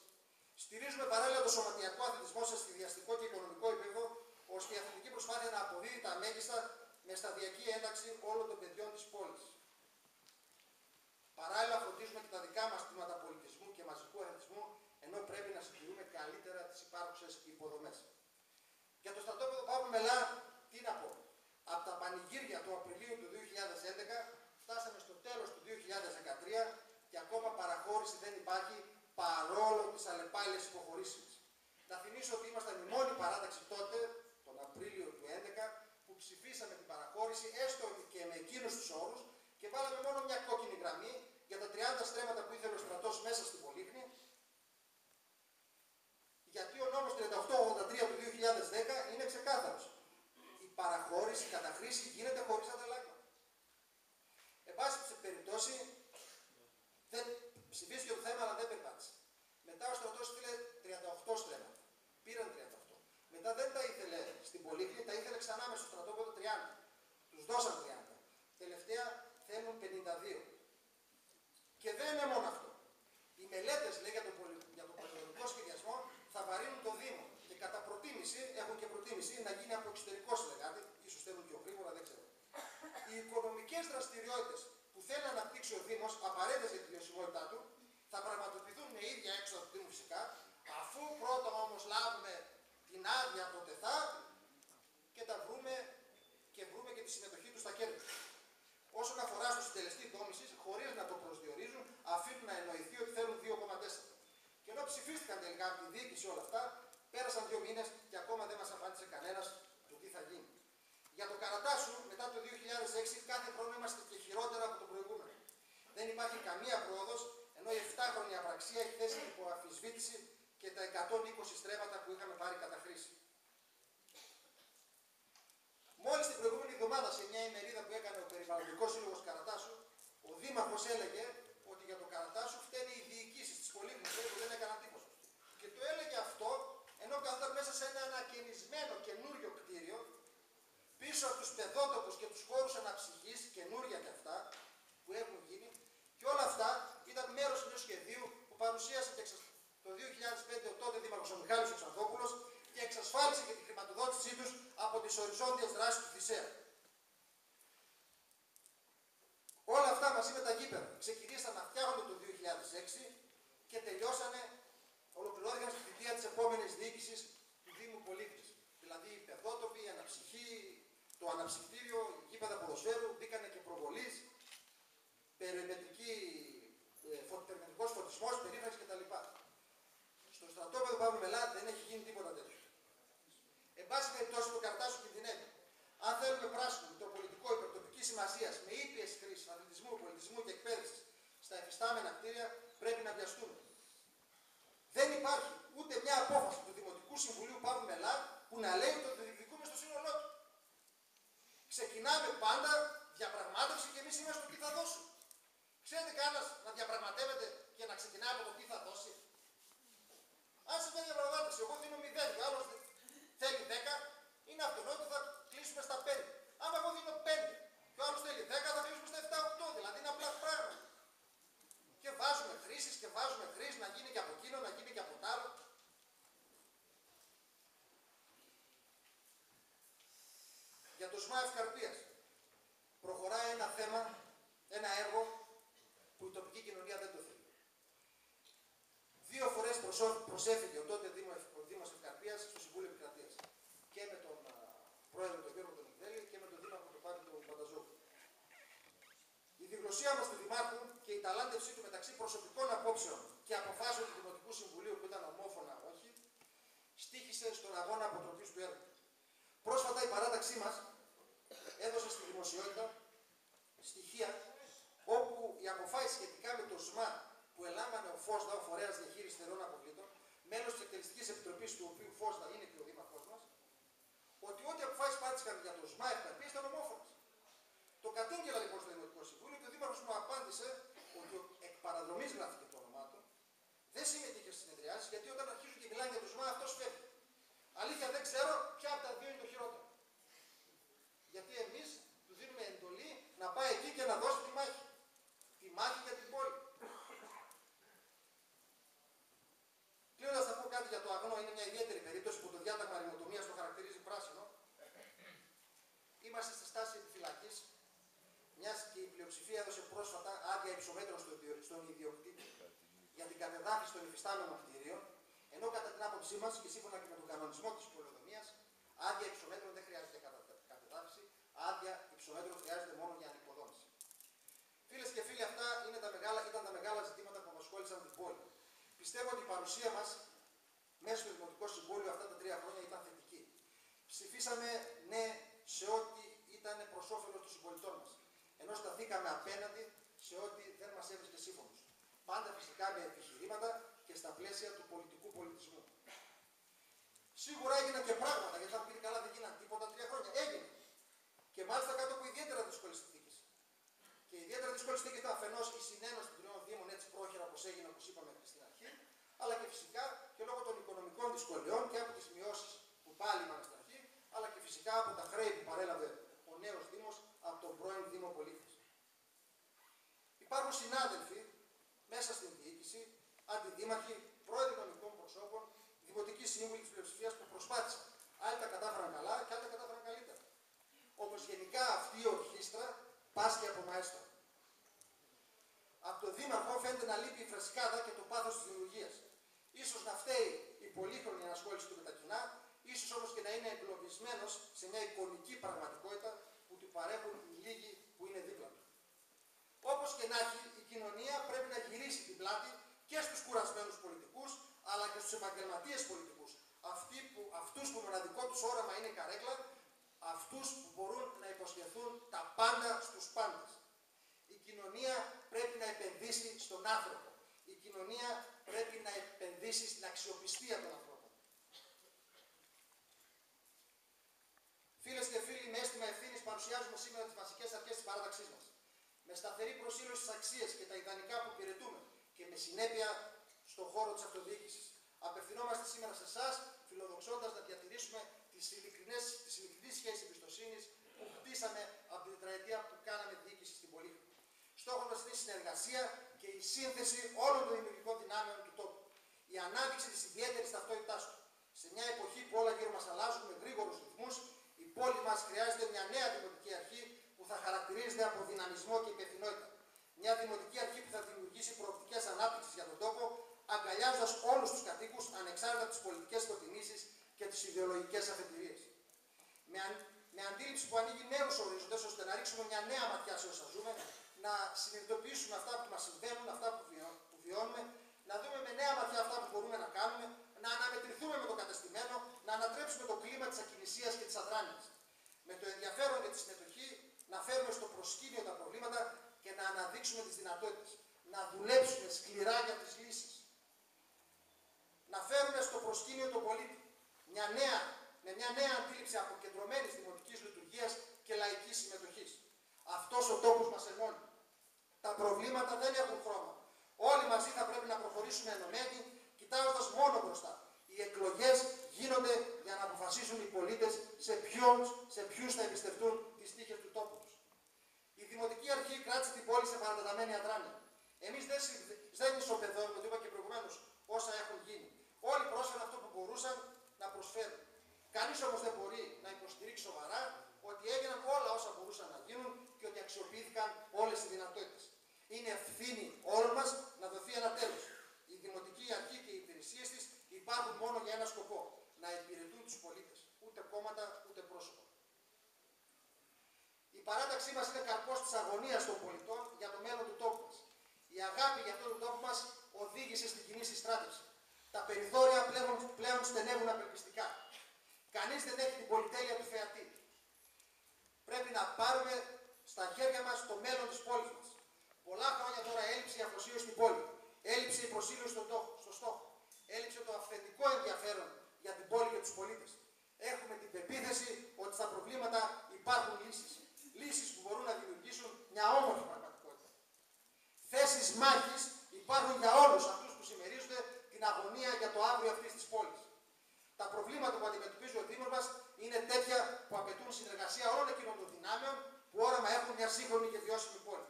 Στηρίζουμε παράλληλα το σωματιακό αθλητισμό σε σχεδιαστικό και οικονομικό επίπεδο, ώστε η αθλητική προσπάθεια να αποδίδει τα μέγιστα με σταδιακή ένταξη όλων των παιδιών της πόλης. Παράλληλα, φροντίζουμε και τα δικά μας τμήματα πολιτισμού και μαζικού αθλητισμού, ενώ πρέπει να συντηρούμε καλύτερα τις υπάρχουσες υποδομές. Για το στρατόπεδο Παύλου Μελά, τι να πω? Από τα πανηγύρια του Απριλίου του 2011 φτάσαμε στο τέλος του 2013 και ακόμα παραχώρηση δεν υπάρχει παρόλο τις αλλεπάλληλες υποχωρήσεις. Να θυμίσω ότι ήμασταν η μόνη παράταξη τότε, τον Απρίλιο του 2011, που ψηφίσαμε την παραχώρηση έστω και με εκείνους τους όρους και βάλαμε μόνο μια κόκκινη γραμμή για τα 30 στρέμματα που ήθελε ο στρατός μέσα στην Πολύχνη, γιατί ο νόμος 3883 του 2010 είναι ξεκάθαρος. Η παραχώρηση, η καταχρήση γίνεται χωρίς ανταλλάγμα. Εν πάση περιπτώσει, ψηφίστηκε το θέμα, αλλά δεν περπάτησε. Μετά ο στρατός ήθελε 38 στρέμματα. Πήραν 38. Μετά δεν τα ήθελε στην Πολύχνη, τα ήθελε ξανά μέσα στο στρατόπεδο 30. Τους δώσαν 30. Τελευταία θέλουν 52. Και δεν είναι μόνο αυτό. Οι μελέτες, λέει, για τον πολυδομικό σχεδιασμό θα βαρύνουν το Δήμο. Και κατά προτίμηση, έχουν και προτίμηση να γίνει από εξωτερικό συνεργάτη, ίσως θέλουν πιο γρήγορα, δεν ξέρω. Οι οικονομικές δραστηριότητες που θέλει να αναπτύξει ο Δήμος, απαραίτητες για τη βιωσιμότητά του, θα πραγματοποιηθούν με ίδια έξοδα του Δήμου φυσικά, αφού πρώτα όμως λάβουμε την άδεια από το ΤΕΘΑ και βρούμε και τη συμμετοχή του στα κέρδη. Όσον αφορά στο συντελεστή δόμησης, χωρίς να το προσδιορίζουν, αφήνουν να εννοηθεί ότι θέλουν 2,4. Και ενώ ψηφίστηκαν τελικά από τη διοίκηση όλα αυτά, πέρασαν 2 μήνες και ακόμα δεν μας απάντησε κανένας το τι θα γίνει. Για το Καρατάσου, μετά το 2006, κάθε χρόνο είμαστε και χειρότερα από το προηγούμενο. Δεν υπάρχει καμία πρόοδος, ενώ η 7χρονη απραξία έχει θέσει υπό αμφισβήτηση και τα 120 στρέμματα που είχαμε πάρει κατά χρήση. Μόλις την προηγούμενη εβδομάδα, σε μια ημερίδα που έκανε ο Περιβαλλοντικός Σύλλογος Καρατάσου, ο Δήμαρχος έλεγε ότι για το Καρατάσου φταίνει οι διοικήσεις της Πολύχνης που δεν έκαναν τίποτα. Και το έλεγε αυτό ενώ καθόταν μέσα σε ένα ανακαινισμένο καινούριο κτίριο, πίσω από τους παιδότοπους και τους χώρους αναψυχής, καινούρια και αυτά που έχουν γίνει, και όλα αυτά ήταν μέρος ενός σχεδίου που παρουσίασε και το 2005 ο τότε Δήμαρχος ο Μιχάλης Ξανθόπουλος και εξασφάλισε και τη χρηματοδότησή τους από τις οριζόντιες δράσεις του ΘΙΣΕΑ. Όλα αυτά μαζί με τα γήπεδα ξεκινήσαν να φτιάχνονται το 2006 και ολοκληρώθηκαν στη θητεία της επόμενης διοίκησης του Δήμου Πολύχνης. Δηλαδή οι παιδότοποι, η αναψυχή, το αναψυκτήριο, γήπεδα ποδοσφαίρου, μπήκανε και προβολής. περιμετρικός φωτισμός, περίφραξη κτλ. Στο στρατόπεδο Παύλου Μελά δεν έχει γίνει τίποτα τέτοιο. Εν πάση περιπτώσει, το καρτάσιο κινδυνεύει. Αν θέλουμε πράσινο, μητροπολιτικό, υπερτοπική σημασία, με ήπιες χρήσεις αθλητισμού, πολιτισμού και εκπαίδευσης στα εφιστάμενα κτίρια, πρέπει να βιαστούμε. Δεν υπάρχει ούτε μια απόφαση του Δημοτικού Συμβουλίου Παύλου Μελά που να λέει ότι το διεκδικούμε στο σύνολό του. Ξεκινάμε πάντα διαπραγμάτευση και εμείς είμαστε το τι θα δώσουμε. Ξέρετε κανένας να διαπραγματεύεται και να ξεκινάει από το τι θα δώσει? Αν σε μια διαπραγμάτευση, εγώ δίνω 0 και ο άλλος θέλει 10, είναι αυτονόητο θα κλείσουμε στα 5. Άμα εγώ δίνω 5 και ο άλλος θέλει 10, θα κλείσουμε στα 7-8. Δηλαδή είναι απλά πράγματα. Και βάζουμε χρήσεις και βάζουμε χρήσεις, να γίνει και από εκείνο, να γίνει και από τ' άλλο. Για το ΣΜΑ Ευκαρπίας προχωράει ένα θέμα, ένα έργο που η τοπική κοινωνία δεν το θέλει. 2 φορές προσέφηκε ο τότε Δήμος Ευκαρπίας στο Συμβούλιο Επικρατείας. Και με τον πρόεδρο τον Γιώργο τον Ιγδέλη και με τον δήμαρχο τον Πάνη τον Πανταζόγλου. Η διγλωσία μας του Δημάρχου και η ταλάντευσή του μεταξύ προσωπικών απόψεων και αποφάσεων του Δημοτικού Συμβουλίου που ήταν ομόφωνα όχι, στοίχησε στον αγώνα αποτροπής του έργου. Πρόσφατα η παράταξή μας έδωσε στη δημοσιότητα στοιχεία όπου οι αποφάσεις σχετικά με το ΣΜΑ που ελάμβανε ο Φώστα, ο Φορέας Διαχείρισης Στερεών Αποβλήτων, μέλος της Εκτελεστικής Επιτροπής του οποίου Φώστα είναι και ο δήμαρχός μας, ότι ό,τι αποφάσεις πάτησαν για το ΣΜΑ Ευκαρπίας ήταν ομόφωνες. Το κατήγγελα λοιπόν στο Δημοτικό Συμβούλιο και ο δήμαρχος μου απάντησε ότι εκ παραδρομής γράφηκε το όνομά του, δεν συμμετείχε στις συνεδριάσεις γιατί όταν αρχίζουν και μιλάνε για το ΣΜΑ αυτός φεύγει. Αλήθεια δεν ξέρω ποια από τα δύο είναι το χειρότερο. Γιατί εμείς του δίνουμε εντολή να πάει εκεί και να δώσει τη μάχη. Τη μάχη για την πόλη. Κλείνοντας θα πω κάτι για το αγνό, είναι μια ιδιαίτερη περίπτωση που το διάταγμα ρημοτομίας το χαρακτηρίζει πράσινο. Είμαστε στη στάση επιφυλακής, μιας και η πλειοψηφία έδωσε πρόσφατα άδεια υψομέτρων στον ιδιοκτήτη για την κατεδάφιση των υφιστάμενων κτίριων, ενώ κατά την άποψή μας και σύμφωνα και με τον κανονισμό της πολεοδομίας, άδεια υψομέτρων δεν χρειάζεται κατεδάφιση, άδεια υψομέτρων χρειάζεται μόνο για ανοικοδόμηση. Φίλες και φίλοι, αυτά ήταν τα μεγάλα ζητήματα που απασχόλησαν την πόλη. Πιστεύω ότι η παρουσία μας μέσα στο Δημοτικό Συμβούλιο αυτά τα 3 χρόνια ήταν θετική. Ψηφίσαμε ναι σε ό,τι ήταν προς όφελος των συμπολιτών μας, ενώ σταθήκαμε απέναντι σε ό,τι δεν μας έβρισκε σύμφωνος. Πάντα φυσικά με επιχειρήματα και στα πλαίσια του πολιτικού πολιτισμού. Σίγουρα έγιναν και πράγματα, γιατί θα μου πείτε καλά δεν γίνανε τίποτα 3 χρόνια. Έγιναν. Και μάλιστα κάτω από ιδιαίτερα δύσκολες συνθήκες. Και ιδιαίτερα δύσκολες συνθήκες ήταν αφενός η συνένωση των 3 Δήμων έτσι πρόχειρα όπως έγινε, όπως είπαμε και στην αρχή, αλλά και φυσικά και λόγω των οικονομικών δυσκολιών και από τις μειώσεις που πάλι είπαμε στην αρχή, αλλά και φυσικά από τα χρέη που παρέλαβε ο νέος Δήμος από τον πρώην Δήμο Πολίτης. Υπάρχουν συνάδελφοι μέσα στην διοίκηση, αντιδήμαρχοι, πρόεδροι νομικών προσώπων, δημοτικοί σύμβουλοι της πλειοψηφίας που προσπάθησαν. Άλλοι τα κατάφεραν καλά και άλλοι τα κατάφεραν καλύτερα. Όμως γενικά αυτή η ορχήστρα πάσχει από μαέστρο. Από τον Δήμαρχο φαίνεται να λείπει η φρεσκάδα και το πάθος της δημιουργίας. Ίσως να φταίει η πολύχρονη ενασχόληση του με τα κοινά, ίσως όμως και να είναι εγκλωβισμένος σε μια εικονική πραγματικότητα που του παρέχουν οι λίγοι που είναι δίπλα του. Όπως και να έχει, η κοινωνία πρέπει να γυρίσει την πλάτη και στους κουρασμένους πολιτικούς, αλλά και στους επαγγελματίες πολιτικούς. Αυτούς που μοναδικό τους όραμα είναι η καρέκλα, αυτούς που μπορούν να υποσχεθούν τα πάντα στους πάντες. Η κοινωνία πρέπει να επενδύσει στον άνθρωπο. Η κοινωνία πρέπει να επενδύσει στην αξιοπιστία των ανθρώπων. Φίλες και φίλοι, με αίσθημα ευθύνης παρουσιάζουμε σήμερα τις βασικές αρχές της παράταξής μας. Με σταθερή προσήλωση στις αξίες και τα ιδανικά που υπηρετούμε και με συνέπεια στον χώρο της αυτοδιοίκησης. Απευθυνόμαστε σήμερα σε εσάς, φιλοδοξώντας να διατηρήσουμε τις ειλικρινείς σχέσεις εμπιστοσύνης που χτίσαμε από την τετραετία που κάναμε διοίκηση στην πολίτη. Στόχος μας είναι η συνεργασία και η σύνθεση όλων των δημιουργικών δυνάμεων του τόπου. Η ανάδειξη της ιδιαίτερης ταυτότητάς του. Σε μια εποχή που όλα γύρω μας αλλάζουν με γρήγορους ρυθμούς, η πόλη μας χρειάζεται μια νέα δημοτική αρχή που θα χαρακτηρίζεται από δυναμισμό και υπευθυνότητα. Μια δημοτική αρχή που θα δημιουργήσει προοπτικές ανάπτυξης για τον τόπο, αγκαλιάζοντας όλους τους κατοίκους ανεξάρτητα από τις πολιτικές προτιμήσεις και τις ιδεολογικές αφετηρίες. Με αντίληψη που ανοίγει νέους ορίζοντες ώστε να ρίξουμε μια νέα ματιά σε όσα ζούμε, να συνειδητοποιήσουμε αυτά που μας συμβαίνουν, αυτά που βιώνουμε, να δούμε με νέα ματιά αυτά που μπορούμε να κάνουμε, να αναμετρηθούμε με το κατεστημένο, να ανατρέψουμε το κλίμα της ακινησίας και της αδράνειας. Με το ενδιαφέρον και τη συμμετοχή να φέρουμε στο προσκήνιο τα προβλήματα και να αναδείξουμε τις δυνατότητες. Να δουλέψουμε σκληρά για τις λύσεις. Να φέρουμε στο προσκήνιο τον πολίτη. Με μια νέα αντίληψη αποκεντρωμένης δημοτικής λειτουργίας και λαϊκής συμμετοχής. Αυτός ο τόπος μας ενώνει. Τα προβλήματα δεν έχουν χρώμα. Όλοι μαζί θα πρέπει να προχωρήσουμε ενωμένοι, κοιτάζοντας μόνο μπροστά. Οι εκλογές γίνονται για να αποφασίσουν οι πολίτες σε ποιους θα εμπιστευτούν τις τύχες του τόπου τους. Η Δημοτική Αρχή κράτησε την πόλη σε παρατεταμένη αδράνεια. Εμείς δεν ισοπεδώνουμε, το είπα και προηγουμένως, όσα έχουν γίνει. Όλοι πρόσφεραν αυτό που μπορούσαν να προσφέρουν. Κανείς όμως δεν μπορεί να υποστηρίξει σοβαρά ότι έγιναν όλα όσα μπορούσαν να γίνουν και ότι αξιοποιήθηκαν όλες οι δυνατότητες. Είναι ευθύνη όλων μας να δοθεί ένα τέλος. Η Δημοτική Αρχή και οι υπηρεσίες της υπάρχουν μόνο για ένα σκοπό. Να υπηρετούν τους πολίτες. Ούτε κόμματα, ούτε πρόσωπα. Η παράταξή μας είναι καρπός της αγωνίας των πολιτών για το μέλλον του τόπου μας. Η αγάπη για αυτόν τον τόπο μας οδήγησε στην κοινή συστράτευση. Τα περιθώρια πλέον στενεύουν απελπιστικά. Κανείς δεν έχει την πολυτέλεια του θεατή. Πρέπει να πάρουμε στα χέρια μας το μέλλον της πόλης μας. Πολλά χρόνια τώρα έλειψε η αφοσίωση στην πόλη. Έλειψε η προσήλωση στο στόχο. Έλειψε το αυθεντικό ενδιαφέρον για την πόλη και τους πολίτες. Έχουμε την πεποίθηση ότι στα προβλήματα υπάρχουν λύσεις. Λύσεις που μπορούν να δημιουργήσουν μια όμορφη πραγματικότητα. Θέσεις μάχης υπάρχουν για όλους αυτούς που συμμερίζονται την αγωνία για το αύριο αυτής της πόλης. Τα προβλήματα που αντιμετωπίζει ο Δήμος μας είναι τέτοια που απαιτούν συνεργασία όλων εκείνων των δυνάμεων που όραμα έχουν μια σύγχρονη και βιώσιμη πόλη.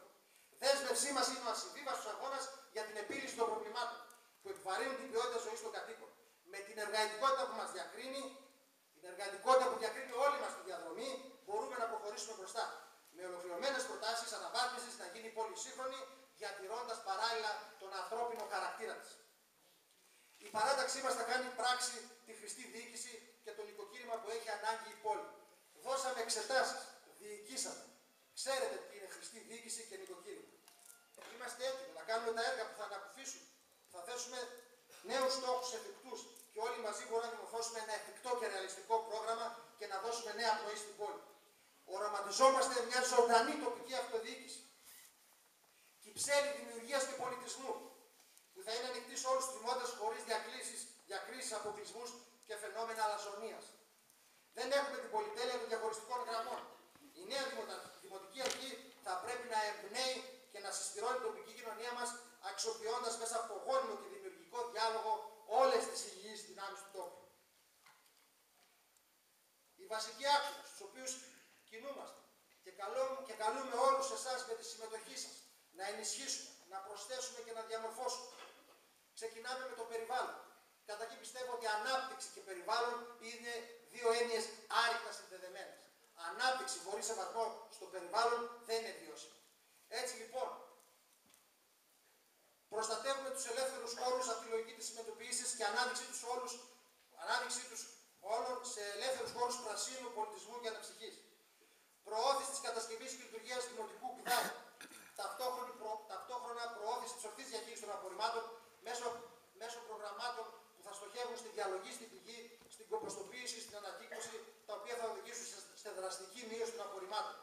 Δέσμευσή μας είναι ο ασυμβίβαστος αγώνας για την επίλυση των προβλημάτων που επιβαρύνουν την ποιότητα ζωής των κατοίκων. Με την εργατικότητα που μας διακρίνει, την εργατικότητα που διακρίνει όλη μας τη διαδρομή, μπορούμε να προχωρήσουμε μπροστά. Με ολοκληρωμένες προτάσεις αναβάθμισης να γίνει η πόλη σύγχρονη, διατηρώντας παράλληλα τον ανθρώπινο χαρακτήρα της. Η παράταξή μας θα κάνει πράξη τη χρηστή διοίκηση και το νοικοκήρυμα που έχει ανάγκη η πόλη. Δώσαμε εξετάσεις, διοικήσαμε. Ξέρετε τι είναι χρηστή διοίκηση και νοικοκήρυμα. Είμαστε έτοιμοι να κάνουμε τα έργα που θα ανακουφίσουν. Θα θέσουμε νέους στόχους εφικτούς και όλοι μαζί μπορούμε να δημορφώσουμε ένα εφικτό και ρεαλιστικό πρόγραμμα και να δώσουμε νέα πνοή στην πόλη. Οραματιζόμαστε μια ζωντανή τοπική αυτοδιοίκηση. Κυψέλη δημιουργίας και πολιτισμού, που θα είναι ανοιχτή σε όλους τους δημότες χωρίς διακρίσεις, αποκλεισμούς και φαινόμενα αλαζονίας. Δεν έχουμε την πολυτέλεια των διαχωριστικών γραμμών. Η νέα Δημοτική Αρχή θα πρέπει να εμπνέει και να συσπηρώνει την τοπική κοινωνία μας, αξιοποιώντας μέσα από γόνιμο και δημιουργικό διάλογο όλες τις υγιείς δυνάμεις του τόπου. Οι βασικοί άξονες, στους οποίους κινούμαστε και καλούμε όλους εσάς με τη συμμετοχή σας να ενισχύσουμε, να προσθέσουμε και να διαμορφώσουμε. Ξεκινάμε με το περιβάλλον. Κατά εκεί πιστεύω ότι ανάπτυξη και περιβάλλον είναι δύο έννοιες άρρηκτα συνδεδεμένες. Ανάπτυξη χωρίς σεβασμό στο περιβάλλον δεν είναι βιώσιμη. Έτσι λοιπόν, προστατεύουμε τους ελεύθερους χώρους από τη λογική της συμμετοποίησης και ανάδειξή τους όλων σε ελεύθερους χώρους πρασίνου, πολιτισμού και αναψυχής. Προώθηση της κατασκευής και λειτουργίας δημοτικού κτάρου. Ταυτόχρονα προώθηση της ορθής διαχείρισης των απορριμμάτων μέσω προγραμμάτων που θα στοχεύουν στη διαλογή, στην πηγή, στην κομποστοποίηση, στην ανακύκλωση, τα οποία θα οδηγήσουν σε δραστική μείωση των απορριμμάτων.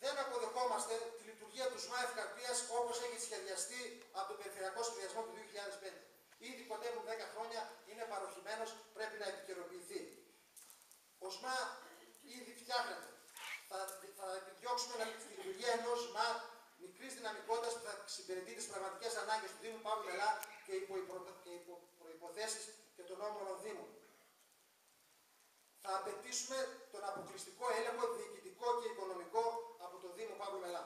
Δεν αποδεχόμαστε τη λειτουργία του ΣΜΑ Ευκαρπίας όπως έχει σχεδιαστεί από τον Περιφερειακό Σχεδιασμό του 2005. Ήδη κοντεύουν 10 χρόνια, είναι παροχημένος, πρέπει να επικαιροποιηθεί. Ο ΣΜΑ ήδη φτιάχνεται. Θα επιδιώξουμε τη λειτουργία ενός ΣΜΑ μικρής δυναμικότητας που θα συμπεριλαμβάνει τις πραγματικές ανάγκες του Δήμου Παύλου Μελά και υπό προϋποθέσεις και των όμορων Δήμων. Θα απαιτήσουμε τον αποκλειστικό έλεγχο διοικητικό και οικονομικό από το Δήμο Παύλου Μελά.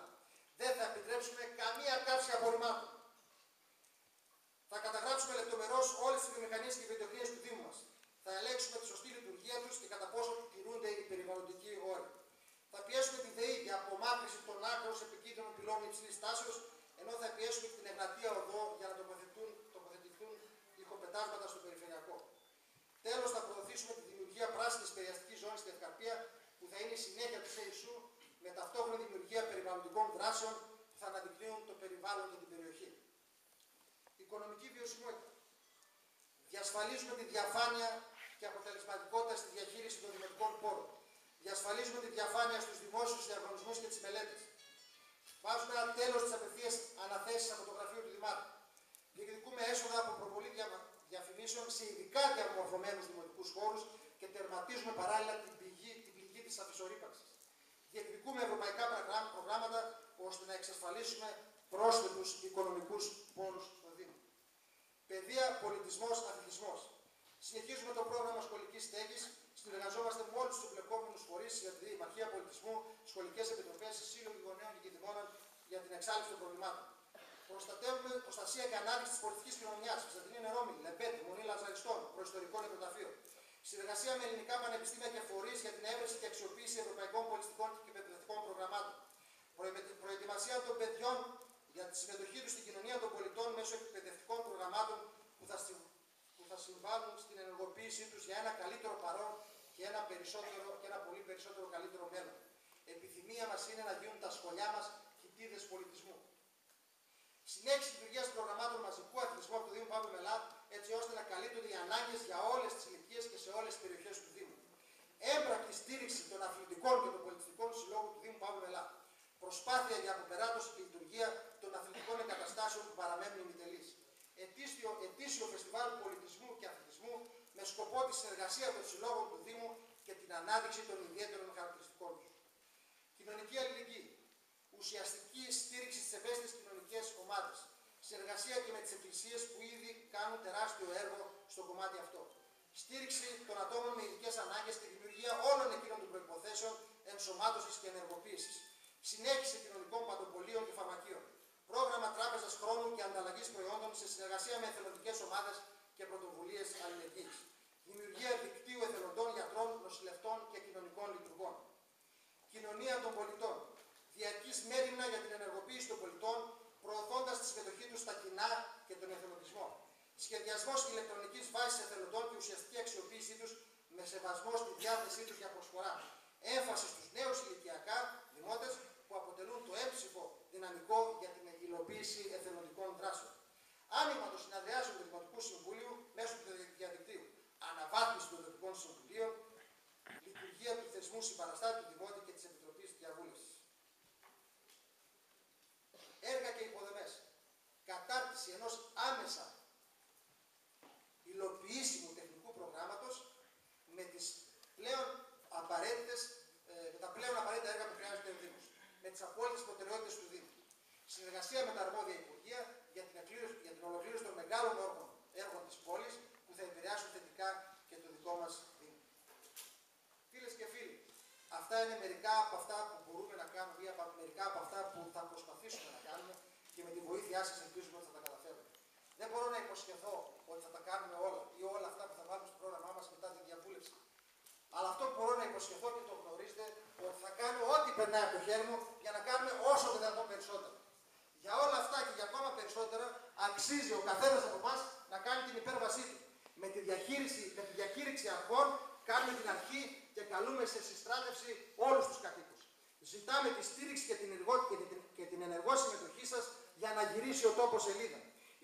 Δεν θα επιτρέψουμε καμία καύση απορριμμάτων. Θα καταγράψουμε λεπτομερώς όλες τις βιομηχανίες και βιοτεχνίες του Δήμου μας. Θα ελέγξουμε τη σωστή λειτουργία τους και κατά πόσο τηρούνται οι περιβαλλοντικοί όροι. Θα πιέσουμε τη ΔΕΗ για απομάκρυνση των άκρων επικίνδυνων πυλών υψηλής τάσεως, ενώ θα πιέσουμε την Εγνατία Οδό για να τοποθετηθούν ηχοπετάσματα στο περιφερειακό. Τέλος, θα προωθήσουμε τη δημιουργία πράσινης περιαστικής ζώνης στην Ευκαρπία, που θα είναι η συνέχεια της ΕΙΣΟΥ με ταυτόχρονη δημιουργία περιβαλλοντικών δράσεων που θα αναδεικνύουν το περιβάλλον και την περιοχή. Οικονομική βιωσιμότητα. Διασφαλίζουμε τη διαφάνεια και αποτελεσματικότητα στη διαχείριση των δημοτικών πόρων. Διασφαλίζουμε τη διαφάνεια στους δημόσιους διαγωνισμούς και τις μελέτες. Βάζουμε ένα τέλος στις απευθείας αναθέσεις από το γραφείο του Δημάρχου. Διεκδικούμε έσοδα από προβολή διαφημίσεων σε ειδικά διαμορφωμένους δημοτικούς χώρους και τερματίζουμε παράλληλα την πληγή της αφισορύπανσης. Διεκδικούμε ευρωπαϊκά προγράμματα ώστε να εξασφαλίσουμε πρόσθετους οικονομικούς πόρους στο Δήμο. Παιδεία, πολιτισμός, αθλητισμός. Συνεχίζουμε το πρόγραμμα σχολικής στέγης. Συνεργαζόμαστε με όλους τους εμπλεκόμενους φορείς για τη Δημαρχία Πολιτισμού, σχολικές επιτροπές, σύλλογοι γονέων και κηδημόνων για την εξάλληψη των προβλημάτων. Προστατεύουμε προστασία και ανάπτυξη της πολιτικής κοινωνιάς, Βυζαντινή Νερόμιλη, Λεμπέτη, Μονή Λαζαριστών, προϊστορικών νεκροταφείων. Συνεργασία με ελληνικά πανεπιστήμια και φορείς για την έβρεση και αξιοποίηση ευρωπαϊκών πολιτιστικών και εκπαιδευτικών προγραμμάτων. Προετοιμασία των παιδιών για τη συμμετοχή τους στην κοινωνία των πολιτών μέσω εκπαιδευτικών προγραμμάτων που θα συμβάλλουν στην ενεργοποίησή τους για ένα καλύτερο παρόν και ένα πολύ περισσότερο καλύτερο μέλλον. Επιθυμία μας είναι να γίνουν τα σχολιά μας κοιτίδες πολιτισμού. Συνέχιση λειτουργίας προγραμμάτων μαζικού αθλητισμού από το Δήμο Παύλου Μελά, έτσι ώστε να καλύπτονται οι ανάγκες για όλες τις ηλικίες και σε όλες τις περιοχές του Δήμου. Έμπρακτη στήριξη των αθλητικών και των πολιτιστικών συλλόγων του Δήμου Παύλου Μελά. Προσπάθεια για αποπεράτωση και λειτουργία των αθλητικών εγκαταστάσεων που παραμένουν ημιτελείς. Ετήσιο φεστιβάλ πολιτισμού και αθλητισμού με σκοπό τη συνεργασία των συλλόγων του Δήμου και την ανάδειξη των ιδιαίτερων χαρακτηριστικών του. Κοινωνική αλληλεγγύη. Ουσιαστική στήριξη στις ευαίσθητες κοινωνικές ομάδες. Συνεργασία και με τις εκκλησίες που ήδη κάνουν τεράστιο έργο στο κομμάτι αυτό. Στήριξη των ατόμων με ειδικές ανάγκες και δημιουργία όλων εκείνων των προϋποθέσεων ενσωμάτωσης και ενεργοποίησης. Συνέχιση κοινωνικών παντοπολίων και φαρμακείων. Πρόγραμμα τράπεζας χρόνου και ανταλλαγής προϊόντων σε συνεργασία με εθελοντικές ομάδες και πρωτοβουλίες αλληλεγγύης. Δημιουργία δικτύου εθελοντών, γιατρών, νοσηλευτών και κοινωνικών λειτουργών. Κοινωνία των πολιτών. Διαρκής μέριμνα για την ενεργοποίηση των πολιτών, προωθώντας τη συμμετοχή τους στα κοινά και τον εθελοντισμό. Σχεδιασμός ηλεκτρονικής βάσης εθελοντών και ουσιαστική αξιοποίησή τους με σεβασμό στη διάθεσή τους για προσφορά. Έμφαση στους νέους ηλικιακά δημότες που αποτελούν το έμψυχο δυναμικό για την υλοποίηση εθελοντικών δράσεων. Άνοιγμα των συνεδριάσεων του Δημοτικού Συμβουλίου μέσω του διαδικτύου. Αναβάθμιση των Δημοτικών Συμβουλίων. Λειτουργία του θεσμού συμπαραστάτη του Δημότη και της Επιτροπής Διαβούλευσης. Έργα και υποδομές. Κατάρτιση ενός άμεσα υλοποιήσιμου τεχνικού προγράμματος με τα πλέον απαραίτητα έργα που χρειάζεται ο Δήμος. Με τις απόλυτες προτεραιότητες του Δήμου. Συνεργασία με τα αρμόδια Υπουργεία για την ολοκλήρωση των μεγάλων έργων της πόλης που θα επηρεάσουν θετικά και το δικό μας Δήμο. Φίλες και φίλοι, αυτά είναι μερικά από αυτά που μπορούμε να κάνουμε ή μερικά από αυτά που θα προσπαθήσουμε να κάνουμε και με τη βοήθειά σας ελπίζουμε ότι θα τα καταφέρουμε. Δεν μπορώ να υποσχεθώ ότι θα τα κάνουμε όλα ή όλα αυτά που θα βάλουμε στο πρόγραμμά μας μετά τη διαβούλευση. Αλλά αυτό που μπορώ να υποσχεθώ και το γνωρίζετε, ότι θα κάνω ό,τι περνάει από το χέρι μου για να κάνουμε όσο το δυνατόν περισσότερο. Για όλα αυτά και για ακόμα περισσότερα αξίζει ο καθένας από εμάς να κάνει την υπέρβασή του. Με τη διακήρυξη αρχών κάνουμε την αρχή και καλούμε σε συστράτευση όλους τους κατοίκους. Ζητάμε τη στήριξη και την ενεργό συμμετοχή σας για να γυρίσει ο τόπος σελίδα.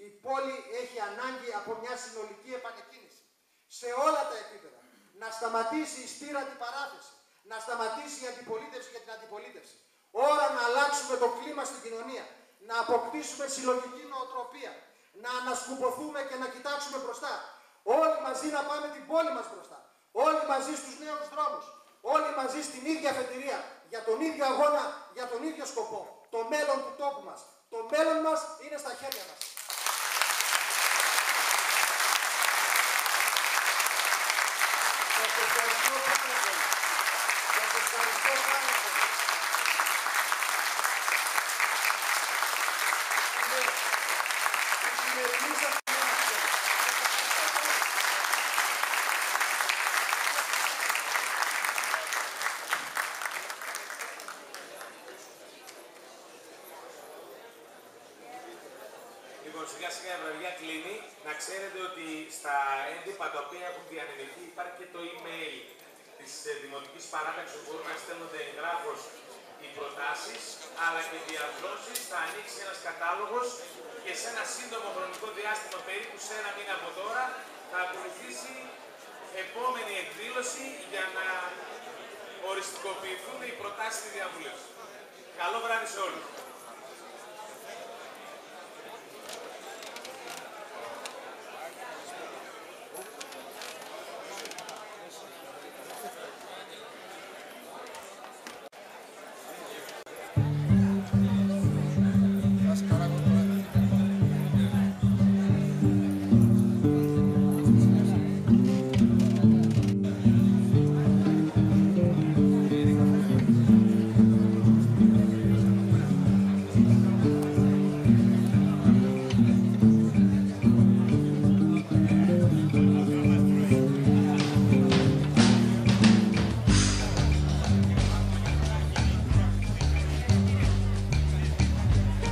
Η πόλη έχει ανάγκη από μια συνολική επανεκκίνηση. Σε όλα τα επίπεδα. Να σταματήσει η στήρατη παράθεση. Να σταματήσει η αντιπολίτευση και την αντιπολίτευση. Ώρα να αλλάξουμε το κλίμα στην κοινωνία. Να αποκτήσουμε συλλογική νοοτροπία. Να ανασκουμποθούμε και να κοιτάξουμε μπροστά. Όλοι μαζί να πάμε την πόλη μας μπροστά. Όλοι μαζί στους νέους δρόμους. Όλοι μαζί στην ίδια αφετηρία. Για τον ίδιο αγώνα, για τον ίδιο σκοπό. Το μέλλον του τόπου μας. Το μέλλον μας είναι στα χέρια μας. Σιγά σιγά η βραδιά κλείνει. Να ξέρετε ότι στα έντυπα τα οποία έχουν διανεμηθεί υπάρχει και το email της Δημοτικής Παράταξης που μπορούν να στέλνονται εγγράφος οι προτάσεις αλλά και οι διαδρόσεις, θα ανοίξει ένας κατάλογος και σε ένα σύντομο χρονικό διάστημα, περίπου σε ένα μήνα από τώρα, θα ακολουθήσει επόμενη εκδήλωση για να οριστικοποιηθούν οι προτάσεις στη διαβούλευση. Καλό βράδυ σε όλους.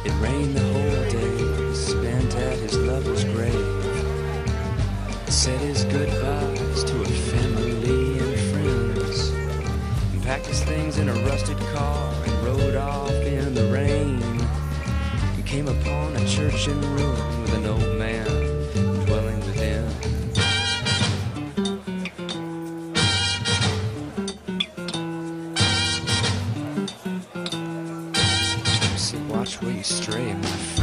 It rained the whole day, spent at his lover's grave. Said his goodbyes to her family and friends, and packed his things in a rusted car and rode off in the rain. He came upon a church in ruin with an old man dwelling within. See, watch where you stray, my friend.